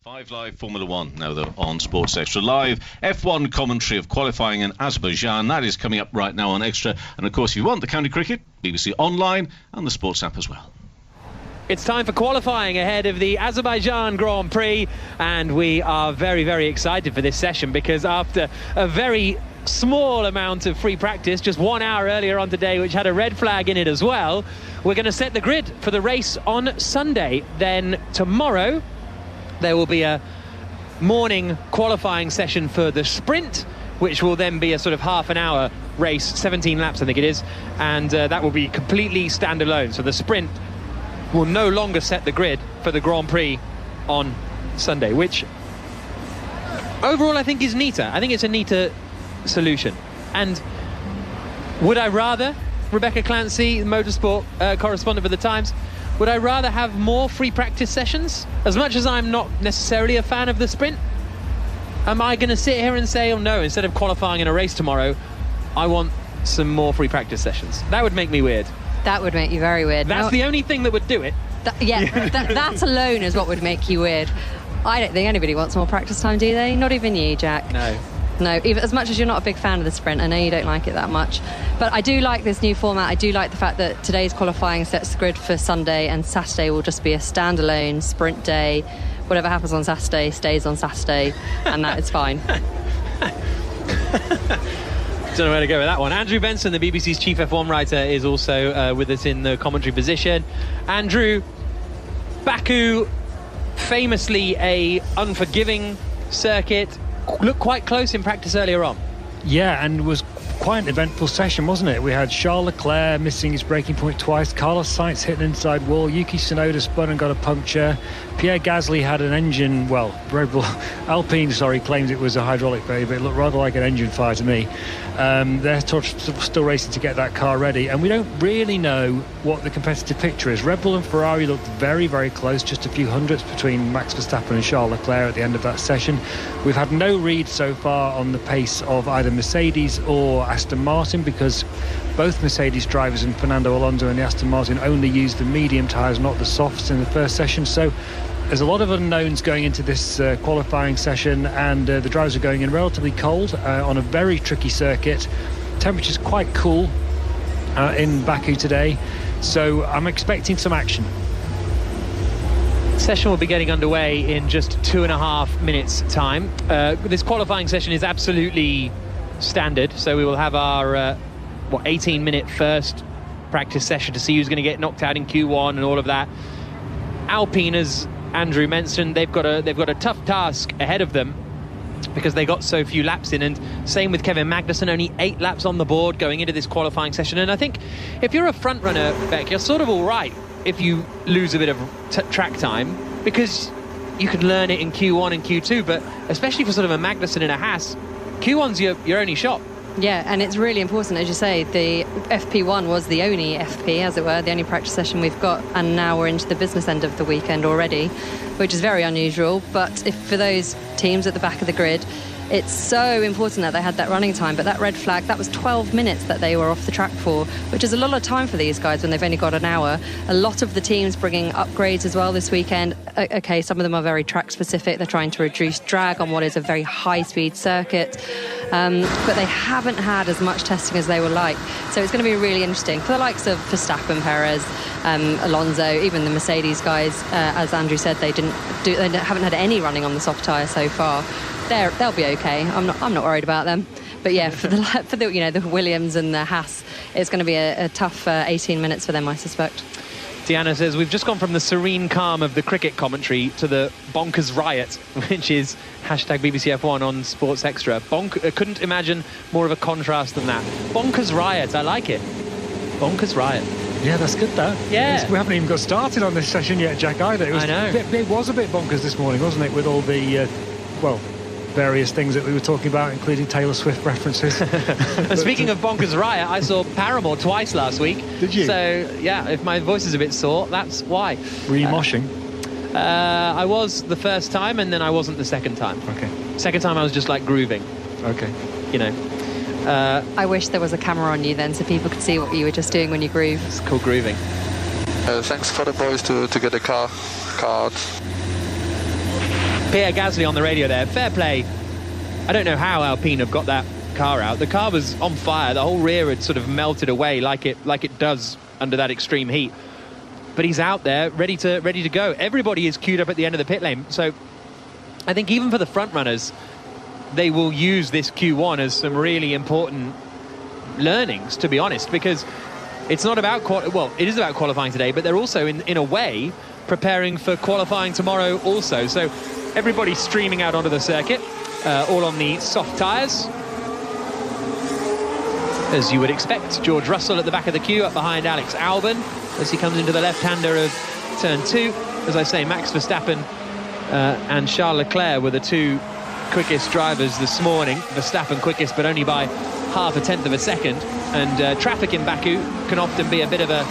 5 Live Formula One now though on Sports Extra. Live F1 commentary of qualifying in Azerbaijan. That is coming up right now on Extra. And of course, if you want the county cricket, BBC Online and the Sports app as well. It's time for qualifying ahead of the Azerbaijan Grand Prix, and we are very, very excited for this session because after a very small amount of free practice, just 1 hour earlier on today, which had a red flag in it as well, we're going to set the grid for the race on Sunday. Then tomorrow there will be a morning qualifying session for the sprint, which will then be a sort of half an hour race, 17 laps I think it is, and that will be completely standalone. So the sprint will no longer set the grid for the Grand Prix on Sunday, which overall I think is neater. I think it's a neater solution. And would I rather, Rebecca Clancy, motorsport correspondent for the Times, would I rather have more free practice sessions? As much as I'm not necessarily a fan of the sprint, am I going to sit here and say, oh no, instead of qualifying in a race tomorrow, I want some more free practice sessions? That would make me weird. That would make you very weird. That's the only thing that would do it. That alone is what would make you weird. I don't think anybody wants more practice time, do they? Not even you, Jack. No, even as much as you're not a big fan of the sprint, I know you don't like it that much. But I do like this new format. I do like the fact that today's qualifying sets the grid for Sunday, and Saturday will just be a standalone sprint day. Whatever happens on Saturday stays on Saturday, and that is fine. Don't know where to go with that one. Andrew Benson, the BBC's chief F1 writer, is also with us in the commentary position. Andrew, Baku, famously a unforgiving circuit, looked quite close in practice earlier on. Yeah, and was quite an eventful session, wasn't it? We had Charles Leclerc missing his braking point twice, Carlos Sainz hit an inside wall, Yuki Tsunoda spun and got a puncture, Pierre Gasly had an engine, Alpine claims it was a hydraulic failure, but it looked rather like an engine fire to me. They're still racing to get that car ready, and we don't really know what the competitive picture is. Red Bull and Ferrari looked very, very close, just a few hundredths between Max Verstappen and Charles Leclerc at the end of that session. We've had no read so far on the pace of either Mercedes or Aston Martin, because both Mercedes drivers and Fernando Alonso and the Aston Martin only used the medium tyres, not the softs, in the first session. So there's a lot of unknowns going into this qualifying session, and the drivers are going in relatively cold on a very tricky circuit. Temperature's quite cool in Baku today, so I'm expecting some action. Session will be getting underway in just 2.5 minutes time. This qualifying session is absolutely standard, so we will have our 18-minute first practice session to see who's going to get knocked out in Q1 and all of that. Alpine, as Andrew mentioned, they've got a tough task ahead of them because they got so few laps in, and same with Kevin Magnussen, only 8 laps on the board going into this qualifying session. And I think if you're a front runner, Beck, you're sort of all right if you lose a bit of track time, because you can learn it in Q1 and Q2, but especially for sort of a Magnussen and a Haas, Q1's your only shot. Yeah, and it's really important, as you say, the FP1 was the only FP, as it were, the only practice session we've got, and now we're into the business end of the weekend already, which is very unusual. But if for those teams at the back of the grid, it's so important that they had that running time. But that red flag, that was 12 minutes that they were off the track for, which is a lot of time for these guys when they've only got an hour. A lot of the teams bringing upgrades as well this weekend. Okay, some of them are very track specific. They're trying to reduce drag on what is a very high-speed circuit. But they haven't had as much testing as they would like. So it's going to be really interesting for the likes of Verstappen, Perez, Alonso, even the Mercedes guys. As Andrew said, they haven't had any running on the soft tyre so far. They'll be okay. I'm not worried about them. But yeah, for the Williams and the Haas, it's going to be a tough 18 minutes for them, I suspect. Deanna says, we've just gone from the serene calm of the cricket commentary to the bonkers riot, which is hashtag BBC F1 on Sports Extra. Couldn't imagine more of a contrast than that. Bonkers riot, I like it. Bonkers riot. Yeah, that's good, though. Yeah. We haven't even got started on this session yet, Jack, either. I know. It was a bit bonkers this morning, wasn't it, with all the, various things that we were talking about, including Taylor Swift references. And speaking of bonkers riot, I saw Paramore twice last week. Did you? So, yeah, if my voice is a bit sore, that's why. Were you moshing? I was the first time, and then I wasn't the second time. Okay. Second time I was just like grooving. Okay. You know. I wish there was a camera on you then so people could see what you were just doing when you groove. It's called grooving. Thanks for the boys to get the car out. Pierre Gasly on the radio there. Fair play. I don't know how Alpine have got that car out. The car was on fire. The whole rear had sort of melted away like it does under that extreme heat. But he's out there, ready to go. Everybody is queued up at the end of the pit lane. So I think even for the front runners, they will use this Q1 as some really important learnings, to be honest, because it's not about it is about qualifying today, but they're also in a way preparing for qualifying tomorrow also. So everybody's streaming out onto the circuit, all on the soft tyres, as you would expect. George Russell at the back of the queue, up behind Alex Albon as he comes into the left-hander of turn 2. As I say, Max Verstappen and Charles Leclerc were the two quickest drivers this morning. Verstappen quickest, but only by half a tenth of a second. And traffic in Baku can often be a bit of a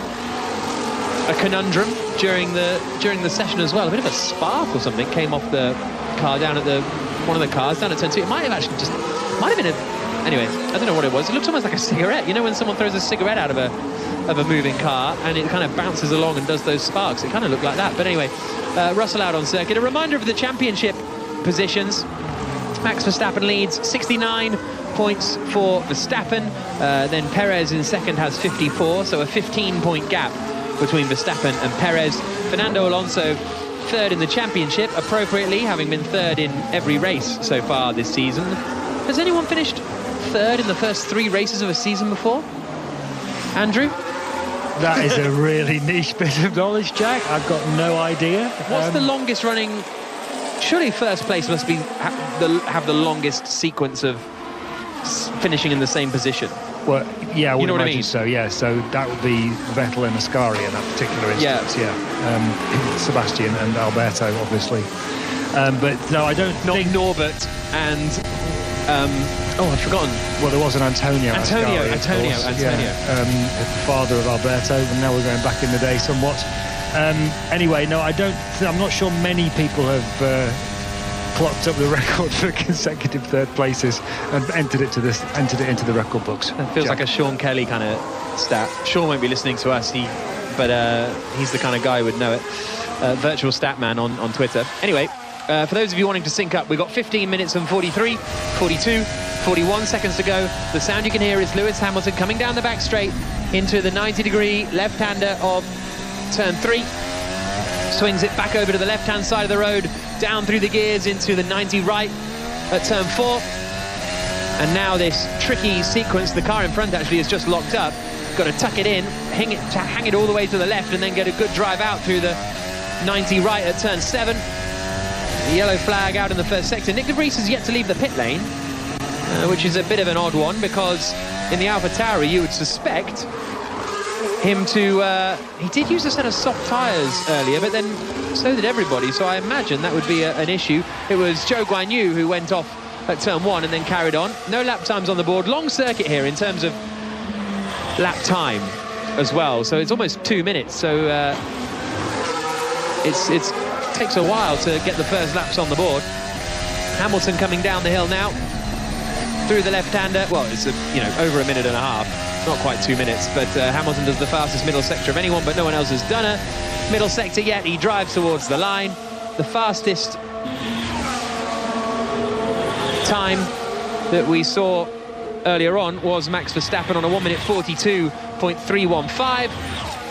conundrum during the session as well. A bit of a spark or something came off the car down at one of the cars down at turn 2. It might have been anyway, I don't know what it was. It looks almost like a cigarette. You know when someone throws a cigarette out of a moving car and it kind of bounces along and does those sparks? It kind of looked like that. But anyway, Russell out on circuit. A reminder of the championship positions. Max Verstappen leads, 69 points for Verstappen. Then Perez in second has 54, so a 15-point gap between Verstappen and Perez. Fernando Alonso third in the championship, appropriately, having been third in every race so far this season. Has anyone finished third in the first 3 races of a season before? Andrew? That is a really niche bit of knowledge, Jack. I've got no idea. What's the longest running? Surely first place must be have the longest sequence of finishing in the same position. Well, yeah, I would know what I imagine mean? so, yeah. So that would be Vettel and Ascari in that particular instance, yeah. Sebastian and Alberto, obviously. But no, I don't think... Norbert and... I've forgotten. Well, there was an Antonio. Antonio. Yeah, the father of Alberto, and now we're going back in the day somewhat. Anyway, no, I'm not sure many people have clocked up the record for consecutive third places and entered it into the record books. It feels like a Sean Kelly kind of stat. Sean won't be listening to us, but he's the kind of guy who would know it. Virtual stat man on Twitter. Anyway, for those of you wanting to sync up, we've got 15 minutes and 43, 42, 41 seconds to go. The sound you can hear is Lewis Hamilton coming down the back straight into the 90-degree left-hander of turn 3. Swings it back over to the left-hand side of the road, down through the gears into the 90 right at turn 4. And now this tricky sequence, the car in front actually is just locked up. Got to tuck it in, hang it all the way to the left, and then get a good drive out through the 90 right at turn 7. The yellow flag out in the first sector. Nick de Vries has yet to leave the pit lane, which is a bit of an odd one, because in the AlphaTauri you would suspect him to... he did use a set of soft tyres earlier, but then so did everybody, so I imagine that would be an issue. It was Zhou Guanyu who went off at turn 1 and then carried on. No lap times on the board. Long circuit here in terms of lap time as well, so it's almost 2 minutes, so it takes a while to get the first laps on the board. Hamilton coming down the hill now through the left-hander. Well, it's over a minute and a half, not quite 2 minutes, but Hamilton does the fastest middle sector of anyone, but no one else has done a middle sector yet. He drives towards the line. The fastest time that we saw earlier on was Max Verstappen on a 1 minute 42.315.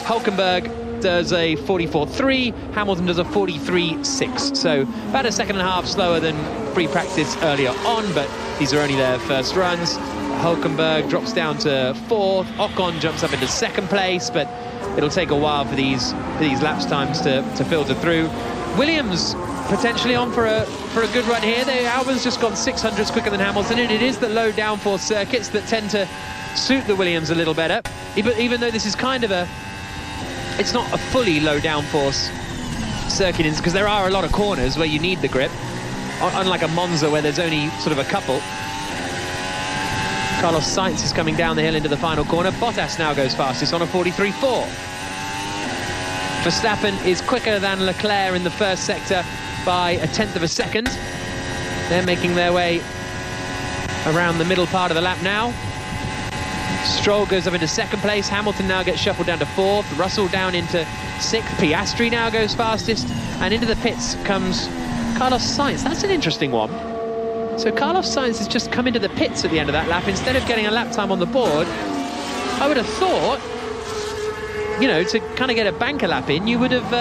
Hulkenberg does a 44.3, Hamilton does a 43.6, so about a second and a half slower than free practice earlier on, but these are only their first runs. Hulkenberg drops down to 4th, Ocon jumps up into 2nd place, but it'll take a while for these lapse times to filter through. Williams potentially on for a good run here. Albon's just gone 600s quicker than Hamilton, and it is the low downforce circuits that tend to suit the Williams a little better, even though this is kind of it's not a fully low downforce circuit, because there are a lot of corners where you need the grip, unlike a Monza where there's only sort of a couple. Carlos Sainz is coming down the hill into the final corner. Bottas now goes fastest on a 43.4. Verstappen is quicker than Leclerc in the first sector by a tenth of a second. They're making their way around the middle part of the lap now. Stroll goes up into 2nd place. Hamilton now gets shuffled down to 4th. Russell down into 6th. Piastri now goes fastest. And into the pits comes Carlos Sainz. That's an interesting one. So Carlos Sainz has just come into the pits at the end of that lap. Instead of getting a lap time on the board, I would have thought, you know, to kind of get a banker lap in, you would have,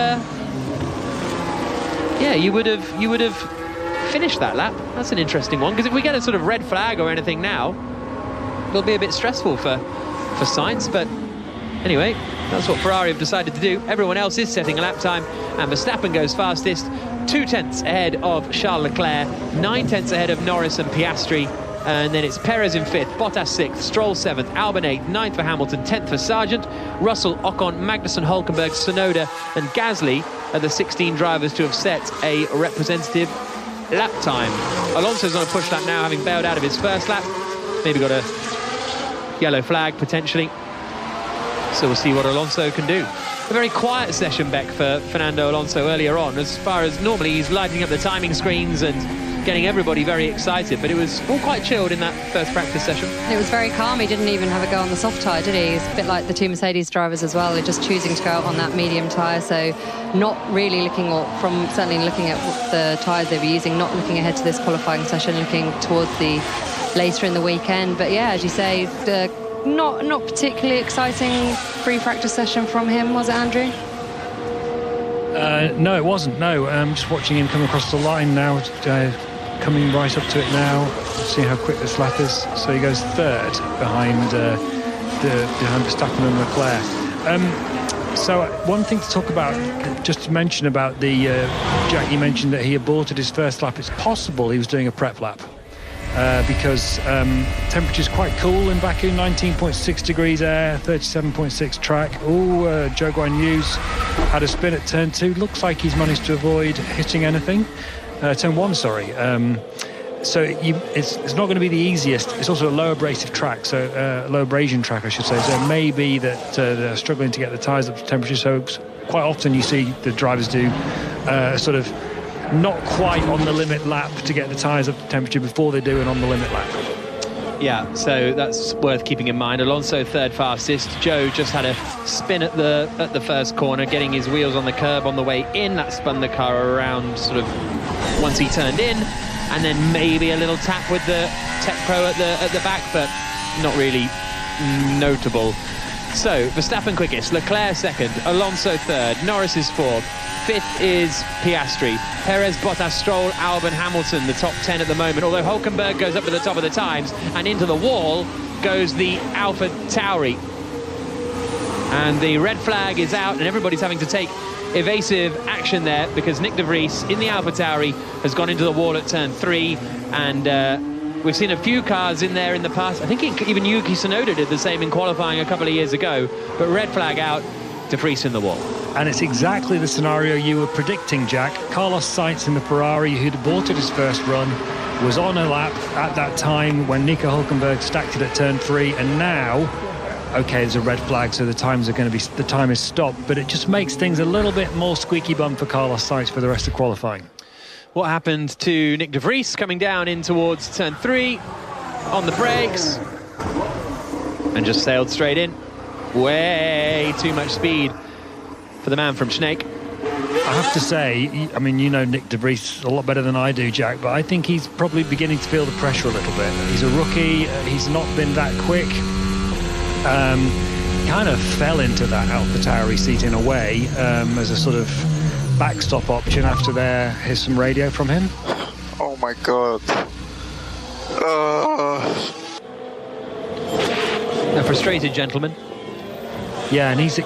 you would have finished that lap. That's an interesting one, because if we get a sort of red flag or anything now, it'll be a bit stressful for Sainz. But anyway, that's what Ferrari have decided to do. Everyone else is setting a lap time, and Verstappen goes fastest, 2 tenths ahead of Charles Leclerc, 9 tenths ahead of Norris and Piastri. And then it's Perez in 5th, Bottas 6th, Stroll 7th, Albon 8th, 9th for Hamilton, 10th for Sargent, Russell, Ocon, Magnussen, Hülkenberg, Tsunoda and Gasly are the 16 drivers to have set a representative lap time. Alonso's on a push lap now, having bailed out of his first lap. Maybe got a yellow flag potentially. So we'll see what Alonso can do. A very quiet session, Beck, for Fernando Alonso earlier on. As far as normally he's lighting up the timing screens and getting everybody very excited, but it was all quite chilled in that first practice session. It was very calm. He didn't even have a go on the soft tyre, did he? He's a bit like the 2 Mercedes drivers as well. They're just choosing to go out on that medium tyre, so not really looking, or from certainly looking at the tyres they were using, not looking ahead to this qualifying session, looking towards the later in the weekend. But yeah, as you say, not particularly exciting pre-practice session from him, was it, Andrew? No, it wasn't. No, just watching him come across the line now, coming right up to it now. See how quick this lap is. So he goes 3rd behind Verstappen and Leclerc. So one thing to talk about, just to mention about the Jack, you mentioned that he aborted his first lap. It's possible he was doing a prep lap. Because temperature's quite cool in Baku, 19.6 degrees air, 37.6 track. Zhou Guanyu's had a spin at turn 2. Looks like he's managed to avoid hitting anything. Turn 1, sorry. So it's not going to be the easiest. It's also a low abrasive track, so low abrasion track, I should say. So it may be that they're struggling to get the tyres up to temperature. So quite often you see the drivers do sort of not quite on the limit lap to get the tyres up to temperature before they do an on the limit lap. Yeah, so that's worth keeping in mind. Alonso 3rd fastest. Zhou just had a spin at the first corner, getting his wheels on the curb on the way in. That spun the car around sort of once he turned in, and then maybe a little tap with the Tech Pro at the back, but not really notable. So Verstappen quickest, Leclerc 2nd, Alonso 3rd, Norris is 4th, 5th is Piastri, Perez, Bottas, Stroll, Albon, Hamilton, the top 10 at the moment, although Hülkenberg goes up to the top of the times, and into the wall goes the Alpha Tauri. And the red flag is out, and everybody's having to take evasive action there, because Nick de Vries in the Alpha Tauri has gone into the wall at turn 3, and we've seen a few cars in there in the past. I think even Yuki Tsunoda did the same in qualifying a couple of years ago, but red flag out, de Vries in the wall. And it's exactly the scenario you were predicting, Jack. Carlos Sainz in the Ferrari, who'd aborted his first run, was on a lap at that time when Nico Hülkenberg stacked it at turn 3, and now, okay, there's a red flag, so the time is stopped, but it just makes things a little bit more squeaky bum for Carlos Sainz for the rest of qualifying. What happened to Nick de Vries coming down in towards turn 3 on the brakes and just sailed straight in. Way too much speed for the man from Schnake. I have to say, I mean, you know Nick de Vries a lot better than I do, Jack, but I think he's probably beginning to feel the pressure a little bit. He's a rookie, he's not been that quick. Kind of fell into that AlphaTauri seat in a way, as a sort of backstop option after here's some radio from him. Oh my god. A frustrated gentleman. Yeah, and he's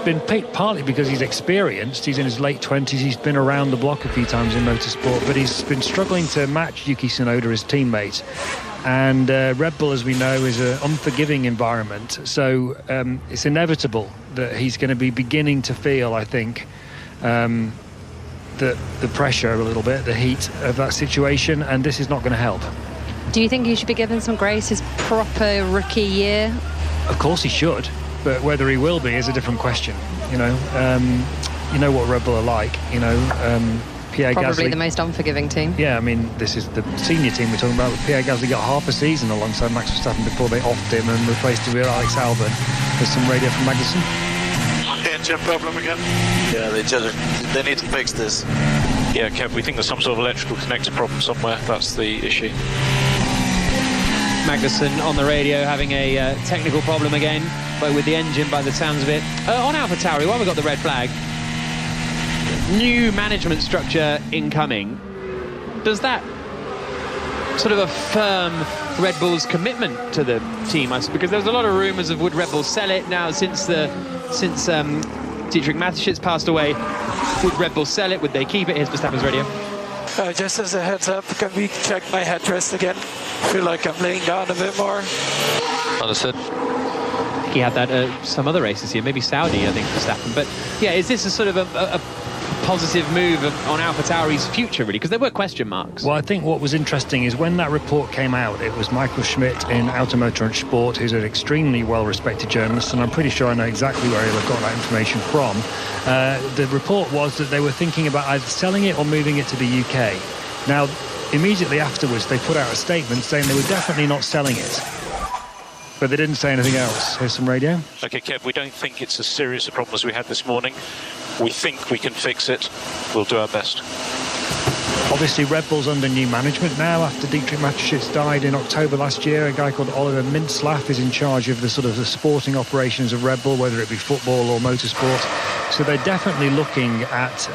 been picked partly because he's experienced. He's in his late 20s. He's been around the block a few times in motorsport, but he's been struggling to match Yuki Tsunoda, his teammate. And Red Bull, as we know, is an unforgiving environment. So it's inevitable that he's going to be beginning to feel, I think, the pressure a little bit, the heat of that situation, and this is not going to help. Do you think he should be given some grace, his proper rookie year? Of course he should, but whether he will be is a different question. You know what Red Bull are like. Pierre Probably Gasly, the most unforgiving team. Yeah, I mean, this is the senior team we're talking about. Pierre Gasly got half a season alongside Max Verstappen before they offed him and replaced him with Alex Albon. There's some radio from Magnussen. Engine problem again? Yeah, they need to fix this. Yeah, Kev, we think there's some sort of electrical connector problem somewhere. That's the issue. Magnussen on the radio having a technical problem again, but with the engine by the sounds of it. On AlphaTauri, while we've got the red flag, new management structure incoming. Does that sort of affirm Red Bull's commitment to the team? Because there was a lot of rumours of would Red Bull sell it now since Dietrich Mateschitz passed away. Would Red Bull sell it? Would they keep it? Here's Verstappen's radio. Just as a heads up, can we check my headrest again? I feel like I'm laying down a bit more. Understood. I think he had that some other races here, maybe Saudi, I think, Verstappen. But yeah, is this a sort of a positive move on AlphaTauri's future, really? Because there were question marks. Well, I think what was interesting is when that report came out, it was Michael Schmidt in Automotor and Sport, who's an extremely well-respected journalist, and I'm pretty sure I know exactly where he'll have got that information from. The report was that they were thinking about either selling it or moving it to the UK. Now, immediately afterwards, they put out a statement saying they were definitely not selling it. But they didn't say anything else. Here's some radio. Okay, Kev, we don't think it's as serious a problem as we had this morning. We think we can fix it. We'll do our best. Obviously, Red Bull's under new management now after Dietrich Mateschitz died in October last year. A guy called Oliver Mintzlaff is in charge of the sporting operations of Red Bull, whether it be football or motorsport. So they're definitely looking at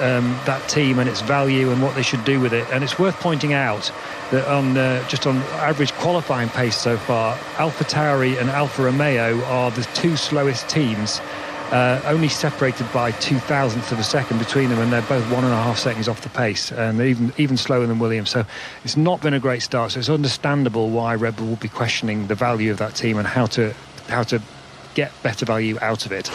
that team and its value and what they should do with it. And it's worth pointing out that just on average qualifying pace so far, AlphaTauri and Alfa Romeo are the two slowest teams, only separated by 0.02 of a second between them, and they're both 1.5 seconds off the pace, and they're even slower than Williams. So it's not been a great start. So it's understandable why Red Bull will be questioning the value of that team and how to get better value out of it.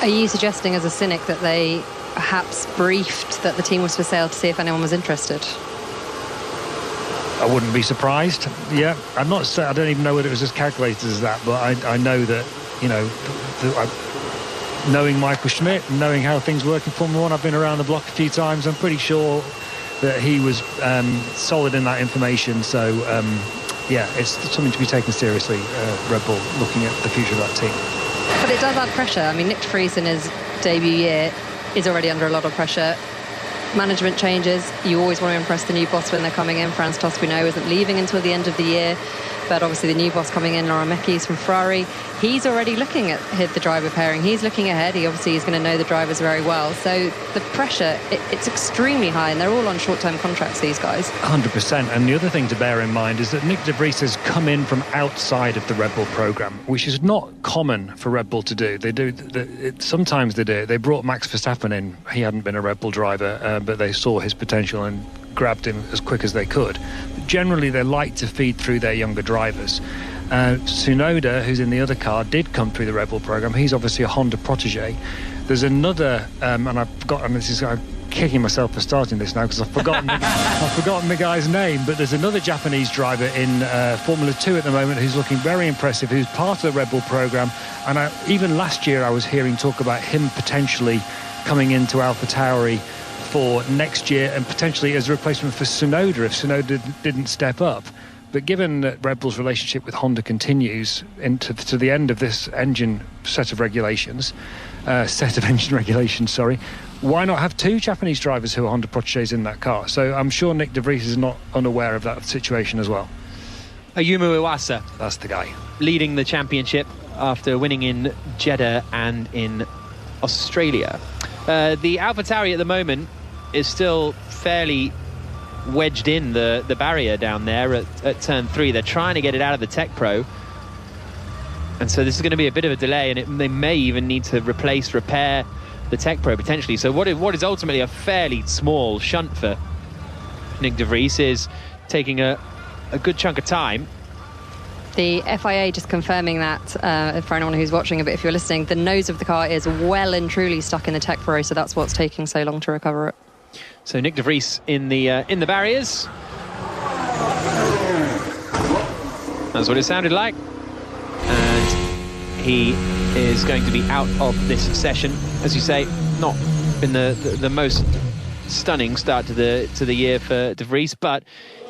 Are you suggesting, as a cynic, that they perhaps briefed that the team was for sale to see if anyone was interested? I wouldn't be surprised. Yeah, I don't even know whether it was as calculated as that, but I know that, knowing Michael Schmidt, knowing how things work in Formula 1, I've been around the block a few times. I'm pretty sure that he was solid in that information. So, yeah, it's something to be taken seriously, Red Bull, looking at the future of that team. But it does add pressure. I mean, Nick de Vries in his debut year is already under a lot of pressure. Management changes. You always want to impress the new boss when they're coming in. Franz Tost, we know, isn't leaving until the end of the year. But obviously the new boss coming in, Laurent Mekies from Ferrari, he's already looking at the driver pairing. He's looking ahead. He obviously is going to know the drivers very well. So the pressure, it's extremely high, and they're all on short-term contracts, these guys. 100%. And the other thing to bear in mind is that Nick de Vries has come in from outside of the Red Bull programme, which is not common for Red Bull to do. They do. Sometimes they do it. They brought Max Verstappen in. He hadn't been a Red Bull driver, but they saw his potential and grabbed him as quick as they could. But generally, they like to feed through their younger drivers. Tsunoda, who's in the other car, did come through the Red Bull programme. He's obviously a Honda protege. There's another, and I'm kicking myself for starting this now because I've forgotten the guy's name, but there's another Japanese driver in Formula 2 at the moment who's looking very impressive, who's part of the Red Bull programme. And even last year I was hearing talk about him potentially coming into AlphaTauri for next year and potentially as a replacement for Tsunoda if Tsunoda didn't step up. But given that Red Bull's relationship with Honda continues to the end of this set of engine regulations, why not have two Japanese drivers who are Honda proteges in that car? So I'm sure Nick de Vries is not unaware of that situation as well. Ayumu Iwasa. That's the guy. Leading the championship after winning in Jeddah and in Australia. The AlphaTauri at the moment is still fairly wedged in the barrier down there at turn 3. They're trying to get it out of the Tech Pro, and so this is going to be a bit of a delay, and they may even need to repair the Tech Pro potentially. So what is ultimately a fairly small shunt for Nick de Vries is taking a good chunk of time. The FIA just confirming that, for anyone who's watching, but if you're listening, the nose of the car is well and truly stuck in the Tech Pro, so that's what's taking so long to recover it. So Nick de Vries in the barriers. That's what it sounded like. And he is going to be out of this session. As you say, not been the most stunning start to the year for de Vries, but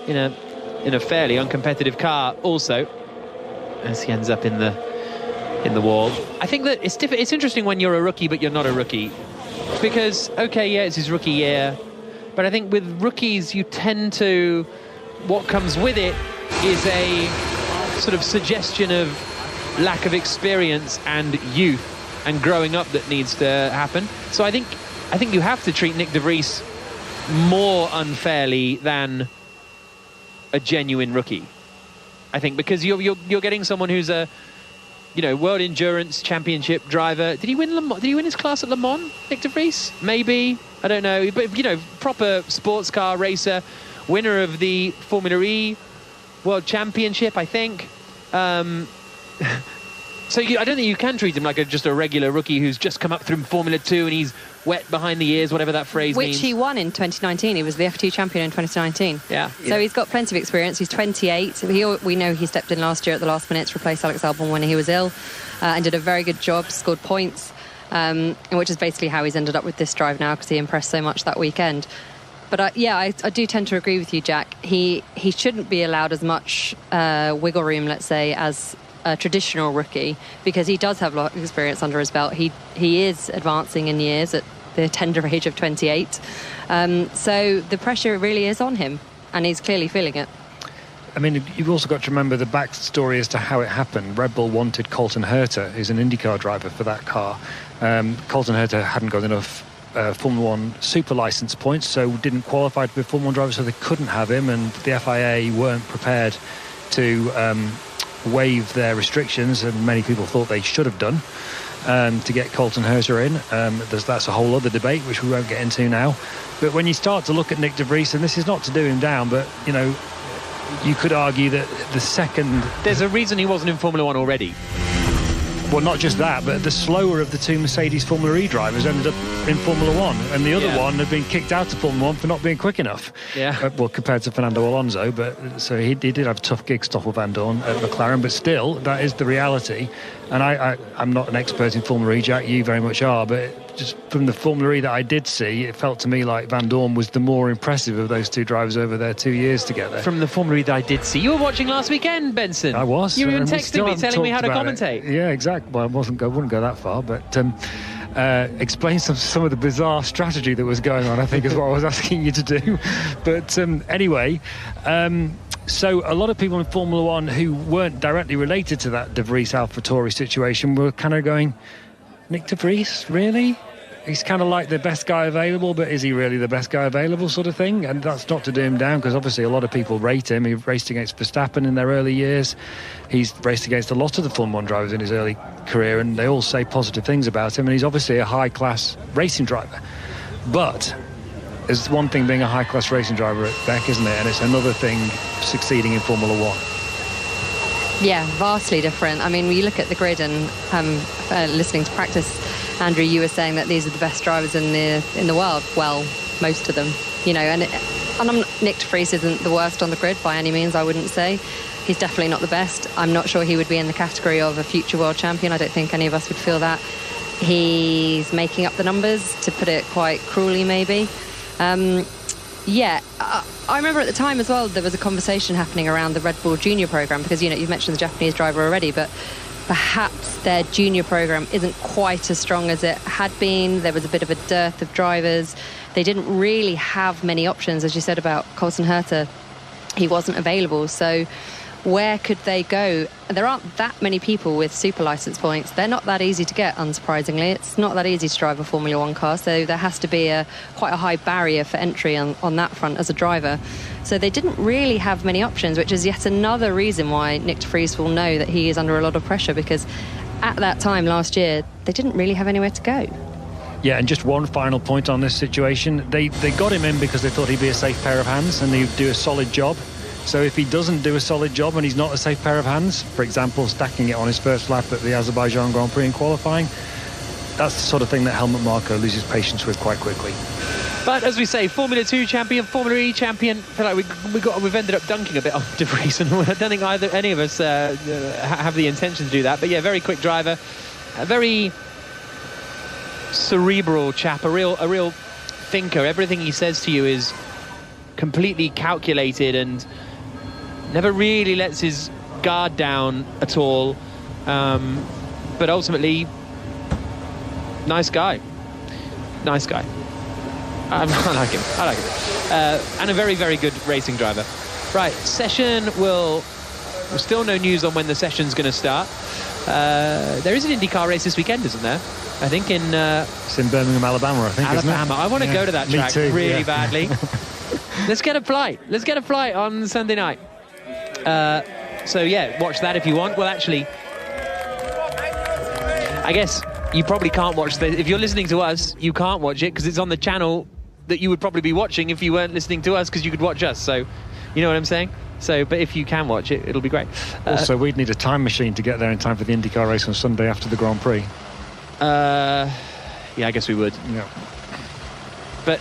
in a fairly uncompetitive car also, as he ends up in the wall. I think that it's interesting when you're a rookie but you're not a rookie, because okay, yeah, it's his rookie year, But I think with rookies, you tend to... What comes with it is a sort of suggestion of lack of experience and youth and growing up that needs to happen. So I think you have to treat Nick de Vries more unfairly than a genuine rookie. I think because you're getting someone who's a World Endurance Championship driver. Did he win Le Mans? Did he win his class at Le Mans, Nick de Vries? Maybe, I don't know. But proper sports car racer, winner of the Formula E World Championship, I think. So I don't think you can treat him like just a regular rookie who's just come up through Formula 2 and he's wet behind the ears, whatever that phrase means. Which he won in 2019. He was the F2 champion in 2019. Yeah. So he's got plenty of experience. He's 28. We know he stepped in last year at the last minute to replace Alex Albon when he was ill and did a very good job, scored points, which is basically how he's ended up with this drive now because he impressed so much that weekend. But I do tend to agree with you, Jack. He shouldn't be allowed as much wiggle room, let's say, as a traditional rookie, because he does have a lot of experience under his belt. He is advancing in years at the tender age of 28. So the pressure really is on him, and he's clearly feeling it. I mean, you've also got to remember the backstory as to how it happened. Red Bull wanted Colton Herta, who's an IndyCar driver, for that car. Colton Herta hadn't got enough Formula 1 super license points, so didn't qualify to be a Formula 1 driver, so they couldn't have him, and the FIA weren't prepared to waive their restrictions, and many people thought they should have done, to get Colton Herta in. That's a whole other debate which we won't get into now. But when you start to look at Nick de Vries, and this is not to do him down, but you could argue that the second... There's a reason he wasn't in Formula 1 already. Well, not just that, but the slower of the two Mercedes Formula E drivers ended up in Formula 1, and the other one had been kicked out of Formula 1 for not being quick enough. Yeah. Well, compared to Fernando Alonso, but so he did have a tough gig, Stoffel Van Dorn at McLaren, but still, that is the reality. And I'm not an expert in Formula E, Jack, you very much are, but just from the Formula E that I did see, it felt to me like Van Dorn was the more impressive of those two drivers over their 2 years together. From the Formula E that I did see. You were watching last weekend, Benson. I was. You were even texting me, telling me how to commentate. Yeah, exactly. Well, I wouldn't go that far, but explain some of the bizarre strategy that was going on, I think, is what I was asking you to do. But anyway... So a lot of people in Formula 1 who weren't directly related to that De Vries AlphaTauri situation were kind of going, Nick de Vries, really? He's kind of like the best guy available, but is he really the best guy available, sort of thing? And that's not to do him down, because obviously a lot of people rate him. He raced against Verstappen in their early years. He's raced against a lot of the Formula 1 drivers in his early career, and they all say positive things about him, and he's obviously a high-class racing driver. But... there's one thing being a high-class racing driver at Beck, isn't it? And it's another thing succeeding in Formula 1. Yeah, vastly different. I mean, when you look at the grid and listening to practice, Andrew, you were saying that these are the best drivers in the world. Well, most of them, and Nick de Vries isn't the worst on the grid by any means, I wouldn't say. He's definitely not the best. I'm not sure he would be in the category of a future world champion. I don't think any of us would feel that. He's making up the numbers, to put it quite cruelly, maybe. I remember at the time as well, there was a conversation happening around the Red Bull Junior program, because you've mentioned the Japanese driver already, but perhaps their junior program isn't quite as strong as it had been. There was a bit of a dearth of drivers. They didn't really have many options, as you said about Colton Herta. He wasn't available, so where could they go? There aren't that many people with super license points. They're not that easy to get, unsurprisingly. It's not that easy to drive a Formula 1 car, so there has to be quite a high barrier for entry on that front as a driver. So they didn't really have many options, which is yet another reason why Nick de Vries will know that he is under a lot of pressure, because at that time last year, they didn't really have anywhere to go. Yeah, and just one final point on this situation. They got him in because they thought he'd be a safe pair of hands and he'd do a solid job. So if he doesn't do a solid job and he's not a safe pair of hands, for example, stacking it on his first lap at the Azerbaijan Grand Prix in qualifying, that's the sort of thing that Helmut Marko loses patience with quite quickly. But as we say, Formula 2 champion, Formula E champion, I feel like we've ended up dunking a bit on de Vries, and I don't think any of us have the intention to do that. But yeah, very quick driver, a very cerebral chap, a real thinker. Everything he says to you is completely calculated and never really lets his guard down at all, but ultimately nice guy. I like him. And a very, very good racing driver. Right, session will... Still no news on when the session's going to start. There is an IndyCar race this weekend, isn't there? I think it's in Birmingham, Alabama, I think, isn't it? I want to go to that track really badly. Let's get a flight. Let's get a flight on Sunday night. So, yeah, watch that if you want. Well, actually, I guess you probably can't watch this. If you're listening to us, you can't watch it because it's on the channel that you would probably be watching if you weren't listening to us, because you could watch us. So, you know what I'm saying? So, but if you can watch it, it'll be great. Also, we'd need a time machine to get there in time for the IndyCar race on Sunday after the Grand Prix. Yeah, I guess we would. Yeah. But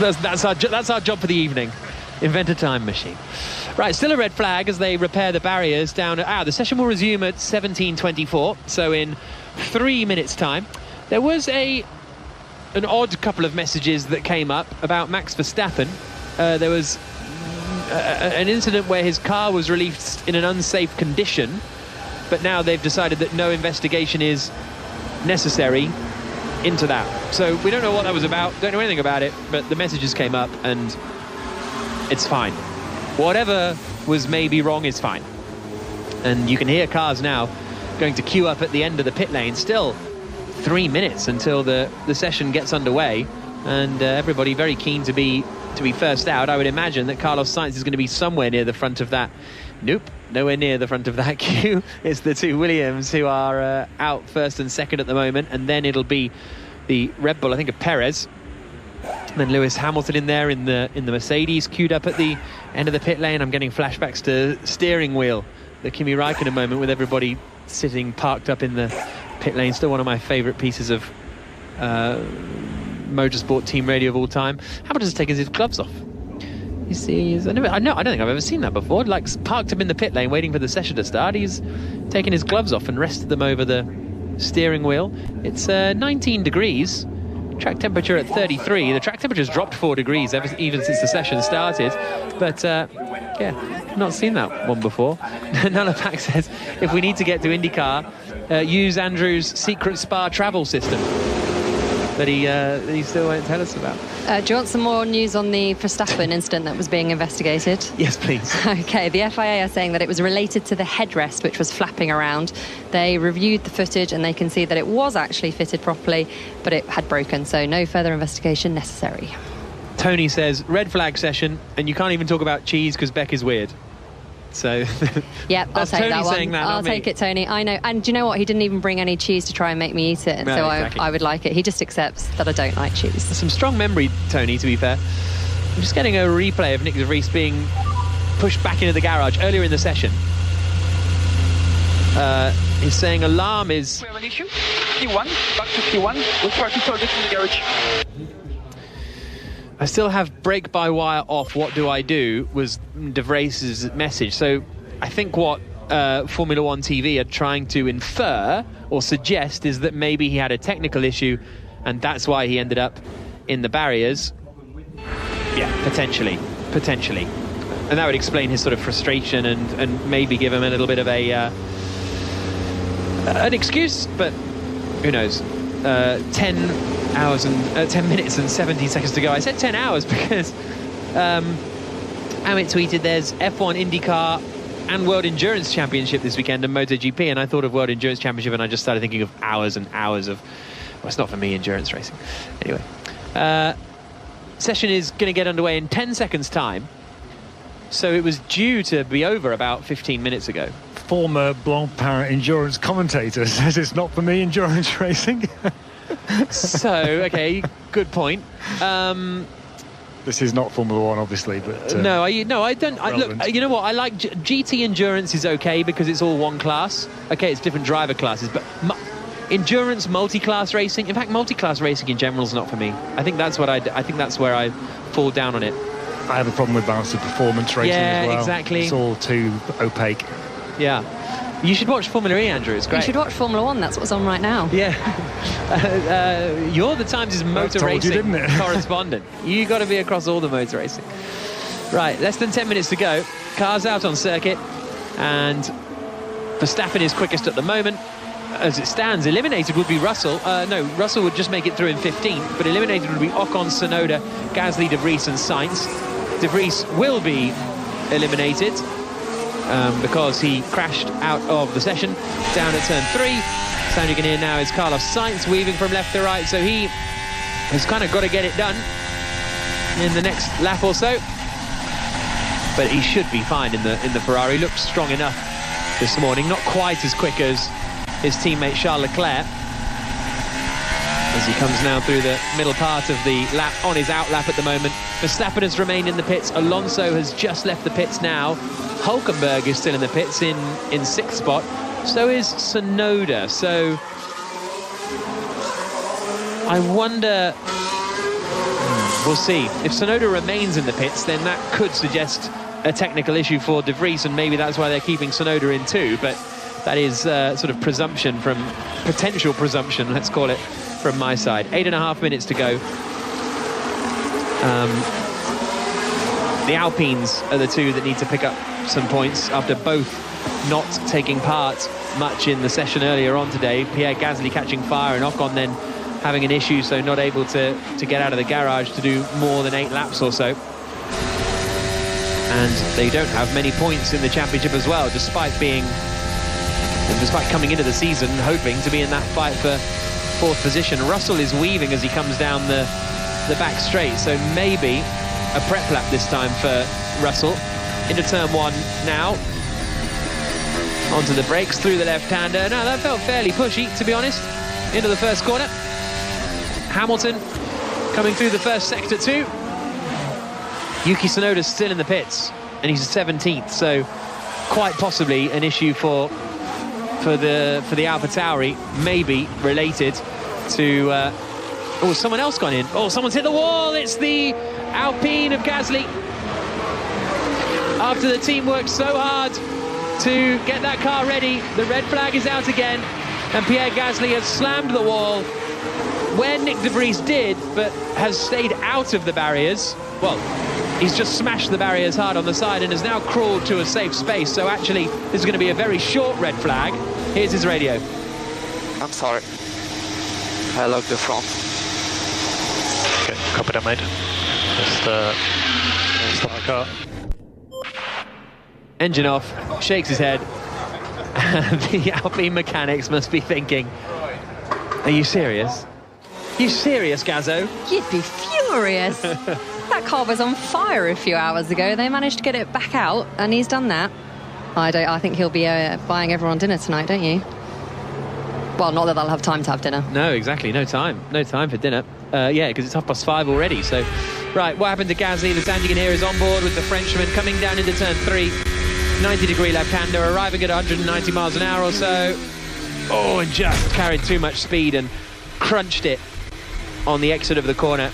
that's our job for the evening. Invent a time machine. Right, still a red flag as they repair the barriers down at... the session will resume at 17:24, so in 3 minutes' time. There was an odd couple of messages that came up about Max Verstappen. There was an incident where his car was released in an unsafe condition, but now they've decided that no investigation is necessary into that. So we don't know what that was about, don't know anything about it, but the messages came up and it's fine. Whatever was maybe wrong is fine. And you can hear cars now going to queue up at the end of the pit lane. Still 3 minutes until the session gets underway, and everybody very keen to be first out. I would imagine that Carlos Sainz is going to be somewhere near the front of that. Nope, nowhere near the front of that queue. It's the two Williams who are out first and second at the moment, and then it'll be the Red Bull, I think, of Perez. And then Lewis Hamilton in there in the Mercedes, queued up at the end of the pit lane. I'm getting flashbacks to steering wheel, the Kimi Räikkönen moment, with everybody sitting parked up in the pit lane. Still one of my favourite pieces of motorsport team radio of all time. Hamilton's taken his gloves off. You see, I don't think I've ever seen that before. Like, parked up in the pit lane waiting for the session to start. He's taken his gloves off and rested them over the steering wheel. It's 19 degrees. Track temperature at 33. The track temperature's dropped 4 degrees even since the session started. But yeah, not seen that one before. Nullapack says, if we need to get to IndyCar, use Andrew's secret spa travel system that he still won't tell us about. Do you want some more news on the Verstappen incident that was being investigated? Yes, please. Okay, the FIA are saying that it was related to the headrest, which was flapping around. They reviewed the footage and they can see that it was actually fitted properly, but it had broken, so no further investigation necessary. Tony says, red flag session, and you can't even talk about cheese because Beck is weird. So yeah, I'll take Tony that one. saying that, I'll take it, Tony. I know. And do you know what? He didn't even bring any cheese to try and make me eat it. No, so exactly. I would like it. He just accepts that I don't like cheese. Some strong memory, Tony, to be fair. I'm just getting a replay of Nick de Vries being pushed back into the garage earlier in the session. He's saying alarm is... We have an issue. P1, back to P1. We'll try to solve it in the garage. I still have brake by wire off. What do I do? Was De Vries' message. So I think what Formula One TV are trying to infer or suggest is that maybe he had a technical issue and that's why he ended up in the barriers. Yeah, potentially. And that would explain his sort of frustration and maybe give him a little bit of an excuse, but who knows. 10 minutes and 17 seconds to go. I said 10 hours because Amit tweeted there's F1, IndyCar and World Endurance Championship this weekend and MotoGP, and I thought of World Endurance Championship and I just started thinking of hours and hours of, well, it's not for me, endurance racing. Anyway, session is going to get underway in 10 seconds time, so it was due to be over about 15 minutes ago. Former Blancpain endurance commentator says it's not for me, endurance racing. So, okay, good point. This is not Formula One, obviously, but no, I don't. Look, you know what? I like GT endurance is okay because it's all one class. Okay, it's different driver classes, but endurance, multi-class racing. In fact, multi-class racing in general is not for me. I think that's I think that's where I fall down on it. I have a problem with balanced performance racing as well. Exactly. It's all too opaque. Yeah. You should watch Formula E, Andrew. It's great. You should watch Formula One. That's what's on right now. Yeah. You're the Times' motor racing correspondent. You got to be across all the motor racing. Right, less than 10 minutes to go. Cars out on circuit, and Verstappen is quickest at the moment. as it stands, eliminated would be Russell. No, Russell would just make it through in 15th, but eliminated would be Ocon, Tsunoda, Gasly, De Vries and Sainz. De Vries will be eliminated because he crashed out of the session down at turn 3. Sound you can hear now is Carlos Sainz weaving from left to right, so he has kind of got to get it done in the next lap or so. But he should be fine in the Ferrari. Looks strong enough this morning, not quite as quick as his teammate Charles Leclerc, as he comes now through the middle part of the lap on his out lap at the moment. Verstappen has remained in the pits. Alonso has just left the pits now. Hulkenberg is still in the pits in 6th spot. So is Tsunoda. So I wonder, we'll see. If Tsunoda remains in the pits, then that could suggest a technical issue for De Vries, and maybe that's why they're keeping Tsunoda in 2. But that is sort of presumption from, potential presumption, let's call it, from my side. 8.5 minutes to go. The Alpines are the two that need to pick up some points after both not taking part much in the session earlier on today. Pierre Gasly catching fire and Ocon then having an issue, so not able to get out of the garage to do more than 8 laps or so. And they don't have many points in the championship as well, despite coming into the season hoping to be in that fight for 4th position. Russell is weaving as he comes down the back straight, so maybe a prep lap this time for Russell. Into turn 1 now. Onto the brakes, through the left-hander. Now, that felt fairly pushy, to be honest, into the first corner. Hamilton coming through the first sector too. Yuki Tsunoda's still in the pits, and he's 17th, so quite possibly an issue for the AlphaTauri, maybe related to oh, someone else gone in. Oh, someone's hit the wall. It's the Alpine of Gasly. After the team worked so hard to get that car ready, the red flag is out again, and Pierre Gasly has slammed the wall where Nick De Vries did, but has stayed out of the barriers. Well, he's just smashed the barriers hard on the side and has now crawled to a safe space. So actually, this is going to be a very short red flag. Here's his radio. I'm sorry. I locked the front. Okay, copy that, mate. Just stop the car. Engine off, shakes his head. The Alpine mechanics must be thinking, are you serious? You serious, Gazzo? You'd be furious. That car was on fire a few hours ago. They managed to get it back out, and he's done that. I think he'll be buying everyone dinner tonight, don't you? Well, not that they'll have time to have dinner. No, exactly. No time for dinner. Yeah, because it's 5:30 already. So, right, what happened to Gasly? The sound you can hear is on board with the Frenchman coming down into turn 3. 90-degree left-hander, arriving at 190 miles an hour or so. Oh, and just carried too much speed and crunched it on the exit of the corner.